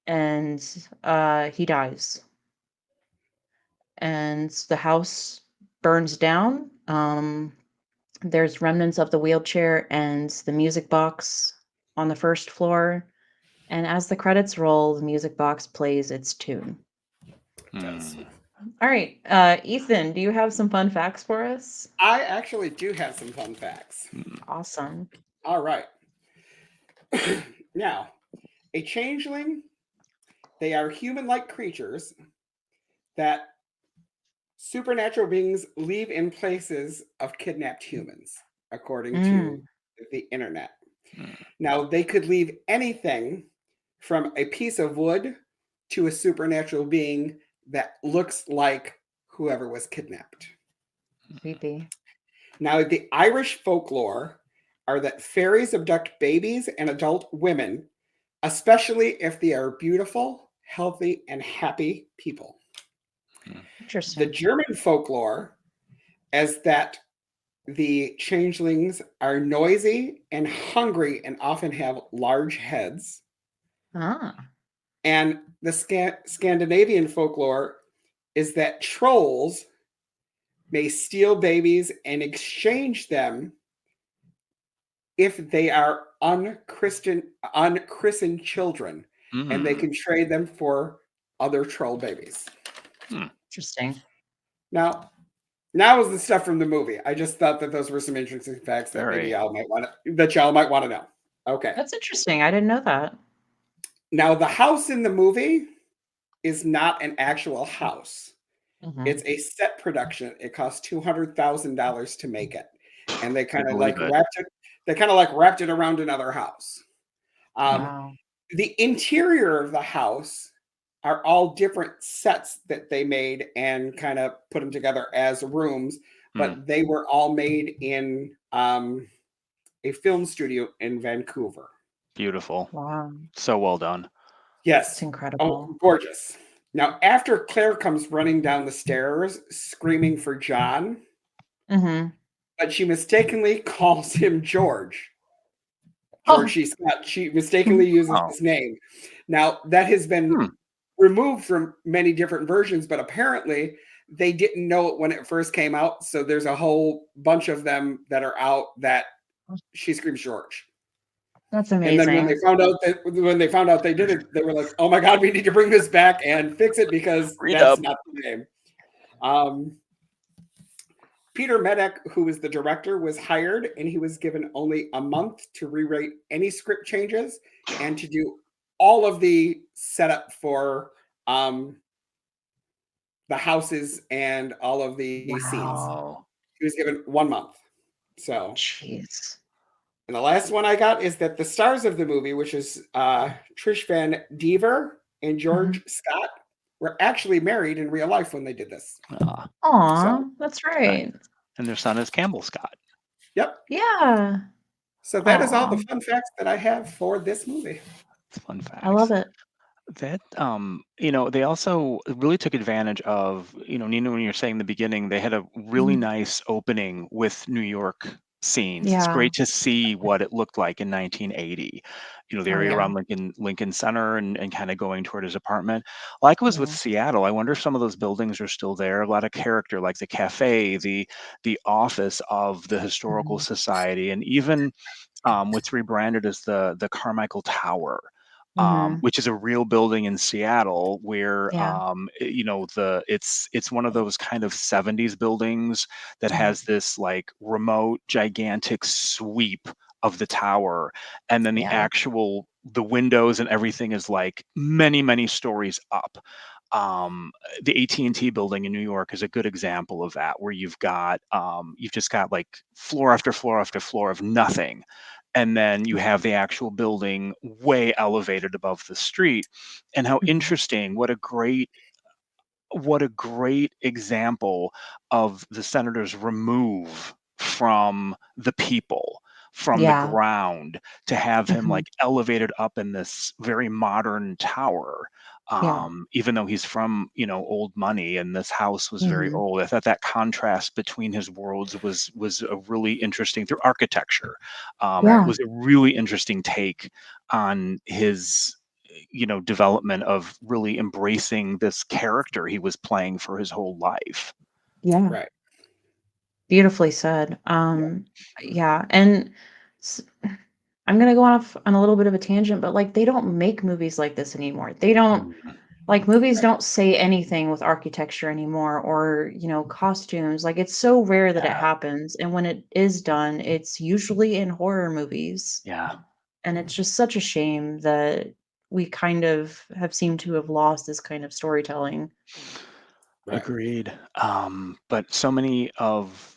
and he dies. And the house burns down. There's remnants of the wheelchair and the music box on the first floor. And as the credits roll, the music box plays its tune. It does. Mm. All right, Ethan, do you have some fun facts for us? I actually do have some fun facts. Mm. Awesome. All right. Now, a changeling, they are human-like creatures that supernatural beings leave in places of kidnapped humans, according to the internet. Mm. Now, they could leave anything from a piece of wood to a supernatural being that looks like whoever was kidnapped. Creepy. Now, the Irish folklore are that fairies abduct babies and adult women, especially if they are beautiful, healthy, and happy people. The Interesting. German folklore is that the changelings are noisy and hungry and often have large heads. Ah, And the Scandinavian folklore is that trolls may steal babies and exchange them if they are unchristened children, and they Mm. can trade them for other troll babies. interesting. Now is the stuff from the movie. I just thought that those were some interesting facts that maybe Very. y'all might want to know. Okay. That's interesting. I didn't know that. Now, the house in the movie is not an actual house. Mhm. It's a set production. It cost $200,000 to make it, and they kind of believe like it. wrapped it. They kind of like wrapped it around another house. Wow. The interior of the house are all different sets that they made and kind of put them together as rooms, but they were all made in a film studio in Vancouver. Beautiful. Wow. So well done. Yes. It's incredible. Oh, gorgeous. Now, after Claire comes running down the stairs screaming for John, Mm-hmm. but she mistakenly calls him George. Oh. George C. Scott. She mistakenly uses Oh. his name. Now, that has been removed from many different versions, but apparently they didn't know it when it first came out. So there's a whole bunch of them that are out that she screams George. That's And amazing. then when they found out they did it, they were like, "Oh my God, we need to bring this back and fix it because that's not the name." Peter Medak, who was the director, was hired, and he was given only a month to rewrite any script changes and to do all of the setup for the houses and all of the scenes. Wow. He was given 1 month. So, Jeez. and the last one I got is that the stars of the movie, which is Trish Van Dever and George Scott, were actually married in real life when they did this. Aw, So, that's right. And their son is Campbell Scott. Yep. Yeah. So that is all Aw. the fun facts that I have for this movie. It's fun facts. I love it. That, they also really took advantage of, Nina, when you're saying in the beginning, they had a really Mhm. nice opening with New York scenes. It's Yeah. great to see what it looked like in 1980. The Oh, area yeah. around Lincoln Center and kind of going toward his apartment. Like it was with Yeah. Seattle, I wonder if some of those buildings are still there. A lot of character, like the cafe, the office of the historical Mhm. society, and even what's rebranded as the Carmichael Tower, Mhm. which is a real building in Seattle where Yeah. it's one of those kind of 70s buildings that Mhm. has this like remote gigantic sweep of the tower, and then Yeah. the windows and everything is like many stories up. The AT&T building in New York is a good example of that, where you've just got like floor after floor after floor of nothing, and then you have the actual building way elevated above the street. And how Mhm. interesting, what a great example of the senator's remove from the people, from the Yeah. ground, to have him Mhm. like elevated up in this very modern tower. Yeah. Even though he's from, old money, and this house was very Mhm. old. I thought that contrast between his worlds was a really interesting, through architecture, Right. Yeah. was a really interesting take on his development of really embracing this character he was playing for his whole life. Yeah. Right. Beautifully said. Yeah. Yeah, and s I'm gonna go off on a little bit of a tangent, but, like, they don't make movies like this anymore. They don't Mm. like, movies Right. don't say anything with architecture anymore or, costumes. Like, it's so rare that it Yeah, happens, and when it is done, it's usually in horror movies, yeah, and it's just such a shame that we kind of have seemed to have lost this kind of storytelling. Right. agreed. But so many of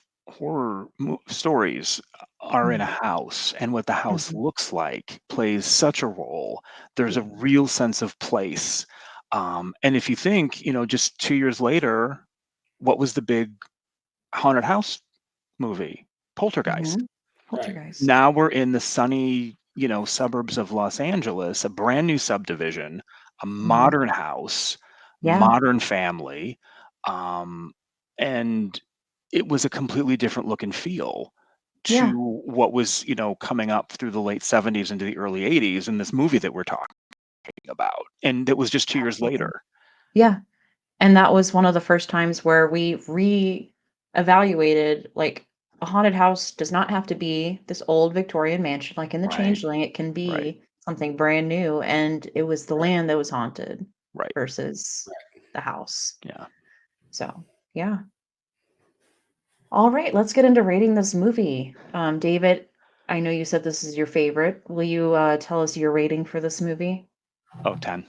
stories are in a Mhm, house, and what the house mhm, looks like plays such a role. There's a Yeah. real sense of place. And if you think, just 2 years later, what was the big haunted house movie? Poltergeist. mhm. Right. Poltergeist. Now we're in the sunny, suburbs of Los Angeles, a brand new subdivision, a Mhm. modern house, Yeah, modern family, um, and it was a completely different look and feel yeah, to what was, coming up through the late 70s into the early 80s in this movie that we're talking about. And it was just 2 years absolutely. later. Yeah. And that was one of the first times where we re-evaluated, like, a haunted house does not have to be this old Victorian mansion like in The Right, Changeling, it can right, be something brand new, and it was the Right. land that was haunted right. versus Right. the house. Yeah. So, yeah. All right, let's get into rating this movie. David, I know you said this is your favorite. Will you, tell us your rating for this movie? Oh, 10.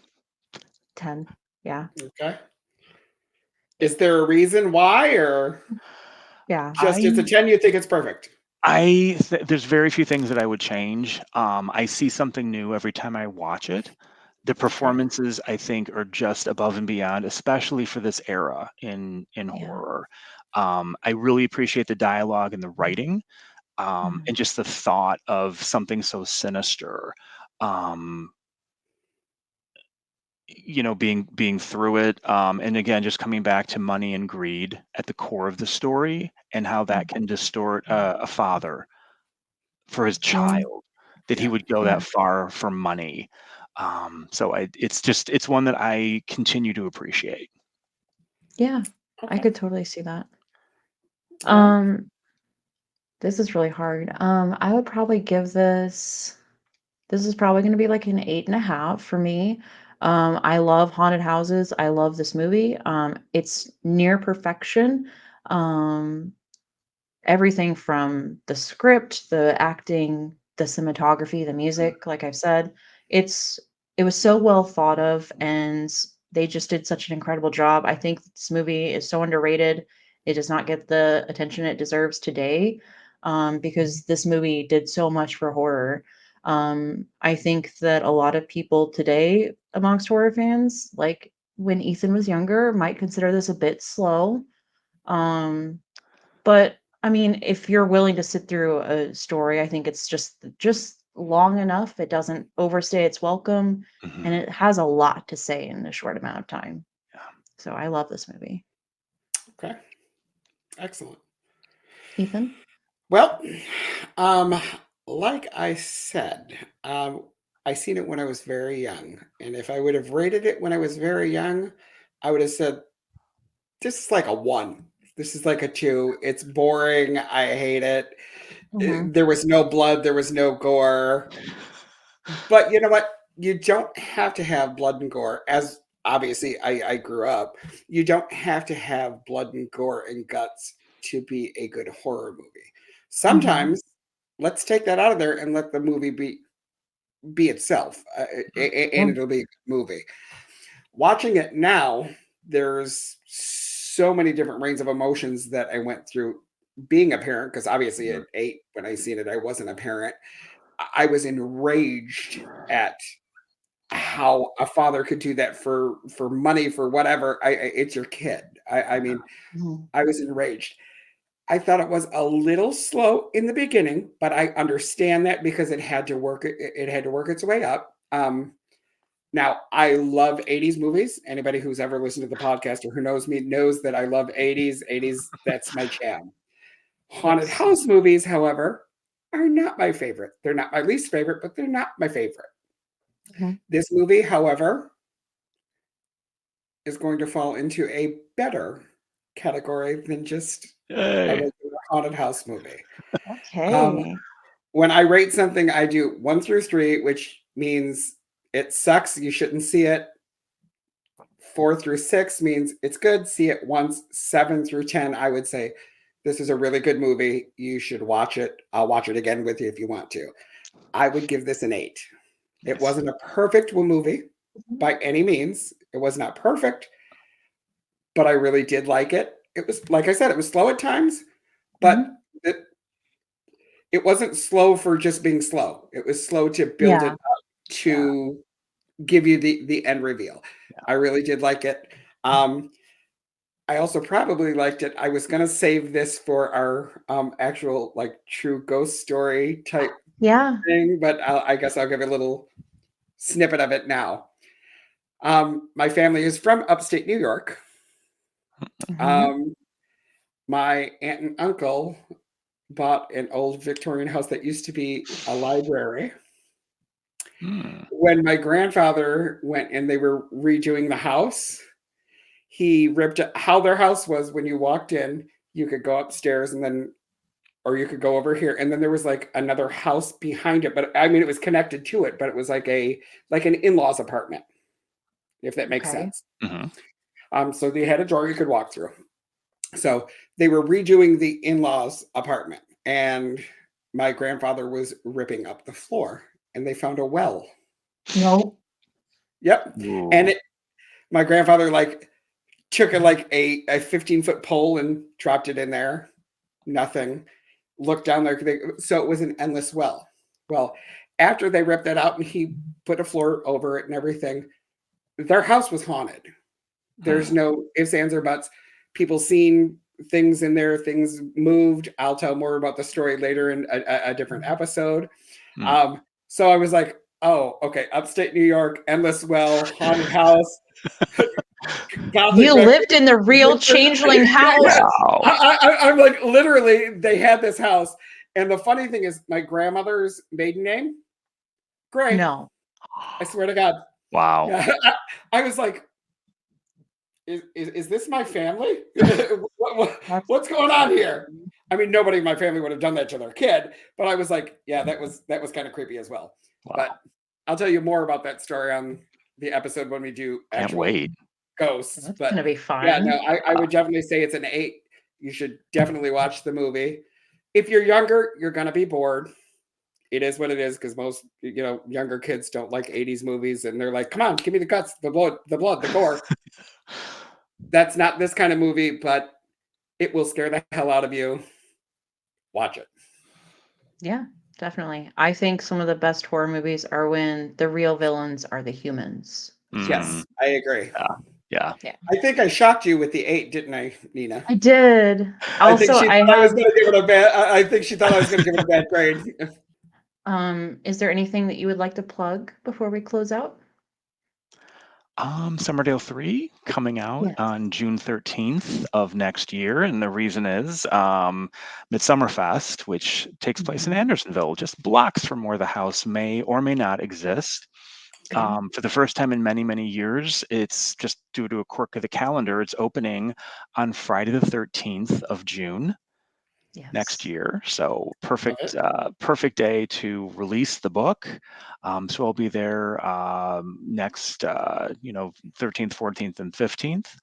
10. Yeah. Okay. Is there a reason why, or Yeah. just it's a I 10, you think it's perfect? there's very few things that I would change. I see something new every time I watch it. The Okay. performances, I think, are just above and beyond, especially for this era in Yeah. horror. I really appreciate the dialogue and the writing, Mhm. and just the thought of something so sinister. Um, being through it, and again, just coming back to money and greed at the core of the story, and how that Mhm. can distort a father for his Yeah. child, that he Yeah. would go Yeah. that far for money. It's one that I continue to appreciate. Yeah, I Okay. could totally see that. All right. Um, this is really hard. I would probably give this is probably gonna be like an 8.5 for me. I love haunted houses. I love this movie. It's near perfection. Um, Everything from the script, the acting, the cinematography, the Mm. music, like I've said, it's it was so well thought of, and they just did such an incredible job. I think this movie is so underrated. It does not get the attention it deserves today, because this movie did so much for horror. I think that a lot of people today amongst horror fans, like when Ethan was younger, might consider this a bit slow. Um, but, I mean, if you're willing to sit through a story, I think it's just long enough. It doesn't overstay its welcome, Mhm. and it has a lot to say in a short amount of time. Yeah. So I love this movie. Okay. Excellent. Ethan? Well, like I said, I seen it when I was very young, and if I would have rated it when I was very young, I would have said this is like a 1. This is like a 2. It's boring. I hate it. Mhm. There was no blood. There was no gore. But you know what? You don't have to have blood and gore. As obviously I grew up, you don't have to have blood and gore and guts to be a good horror movie. Mhm. Sometimes let's take that out of there and let the movie be itself, and Yeah. it'll be a good movie. Watching it now, there's so many different range of emotions that I went through being a parent, because obviously Mhm. at 8 when I seen it, I wasn't a parent. I was enraged at how a father could do that for money, for whatever. It's your kid. I mean, Mhm. I was enraged. I thought it was a little slow in the beginning, but I understand that because it had to work. It had to work its way up. Now, I love 80s movies. Anybody who's ever listened to the podcast or who knows me knows that I love 80s. 80s, that's my jam. Haunted Yes. house movies, however, are not my favorite. They're not my least favorite, but they're not my favorite. Mhm. This movie, however, is going to fall into a better category than just a Yay. regular haunted house movie. Um, Okay. when I rate something, I do 1 through 3, which means it sucks. You shouldn't see it. 4 through 6 means it's good. See it once. 7 through 10, I would say this is a really good movie. You should watch it. I'll watch it again with you if you want to. I would give this an 8. It Nice. wasn't a perfect movie Mhm. by any means. It was not perfect, but I really did like it. It was, like I said, it was slow at times, but Mhm. it wasn't slow for just being slow. It was slow to build it Yeah. up Yeah. to give you the end reveal. I really did like it. I also probably liked it. I was gonna save this for our actual like true ghost story type Yeah. thing, but I guess I'll give a little snippet of it now. My family is from upstate New York. Mhm. Um, my aunt and uncle bought an old Victorian house that used to be a library. Mm. When my grandfather went and they were redoing the house, he ripped how their house was. When you walked in, you could go upstairs and then, or you could go over here, and then there was like another house behind it, but I mean it was connected to it, but it was like an in-laws apartment, if that makes Okay. sense. Mhm. So they had a door you could walk through. So they were redoing the in-laws apartment, and my grandfather was ripping up the floor, and they found a well. No. Yep. And Ooh. my grandfather like took a 15-foot pole and dropped it in there. Nothing. Looked down there. So it was an endless well. Well, after they ripped that out and he put a floor over it and everything, their house was haunted. There's Mm. no ifs, ands, or buts. People seen things in there, things moved. I'll tell more about the story later in a different episode. Mm. So I was like, oh, okay, upstate New York, endless well, haunted house, Gothic You red. lived in the real Changeling house? Yeah, Wow. I'm like literally. They had this house, and the funny thing is, my grandmother's maiden name, Gray. No. I swear to God. Wow. Yeah, I was like, is this my family? That's What's going on here? I mean, nobody in my family would have done that to their kid, but I was like, yeah, that was kind of creepy as well. But Wow. I'll tell you more about that story on the episode when we do Can't actual wait. ghosts. that's But gonna be yeah, no, fun. I would definitely say it's an 8. You should definitely watch the movie. If you're younger, you're gonna be bored. It is what it is because most younger kids don't like 80s movies, and they're like, come on, give me the guts, the blood, the gore. That's not this kind of movie, but it will scare the hell out of you. Watch it. Yeah, definitely. I think some of the best horror movies are when the real villains are the humans. Mhm. Yes, I agree. Yeah. Yeah. Yeah. I think I shocked you with the 8, didn't I, Nina? I did. I think Also, she I thought I was have going to give it a bad. I think she thought I was going to give it a bad grade. Is there anything that you would like to plug before we close out? Summerdale 3 coming out Yes. on June 13th of next year. And the reason is Midsummer Fest, which takes place in Mhm. Andersonville, just blocks from where the house may or may not exist. Okay. For the first time in many, many years, it's just due to a quirk of the calendar, it's opening on Friday the 13th of June next Yes. year. So Love it. perfect day to release the book. So I'll be there next, 13th, 14th, and 15th.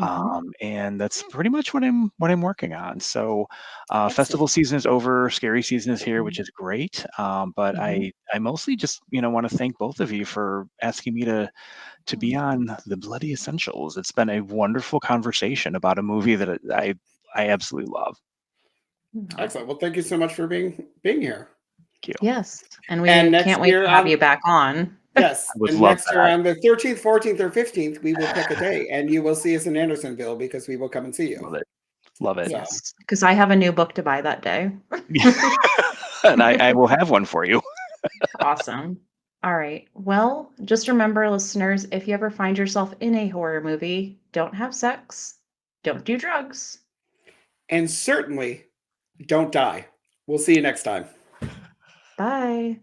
Mhm. And that's pretty much what I'm working on. So Excellent. festival season is over, scary season is here, which Mhm. is great. But Mhm. I mostly just want to thank both of you for asking me to be on the Bloody Essentials. It's been a wonderful conversation about a movie that I absolutely love. Oh, Excellent. Well, thank you so much for being here. Thank you. yes, and And we next can't wait year to have on you back on. yes, I would and love next year that. on the 13th, 14th, or 15th, we will pick a day, and you will see us in Andersonville because we will come and see you. Love it. Love it. So Yes, because I have a new book to buy that day. And I will have one for you. Awesome. All right. Well, just remember, listeners, if you ever find yourself in a horror movie, don't have sex, don't do drugs. and certainly don't die. We'll see you next time. Bye.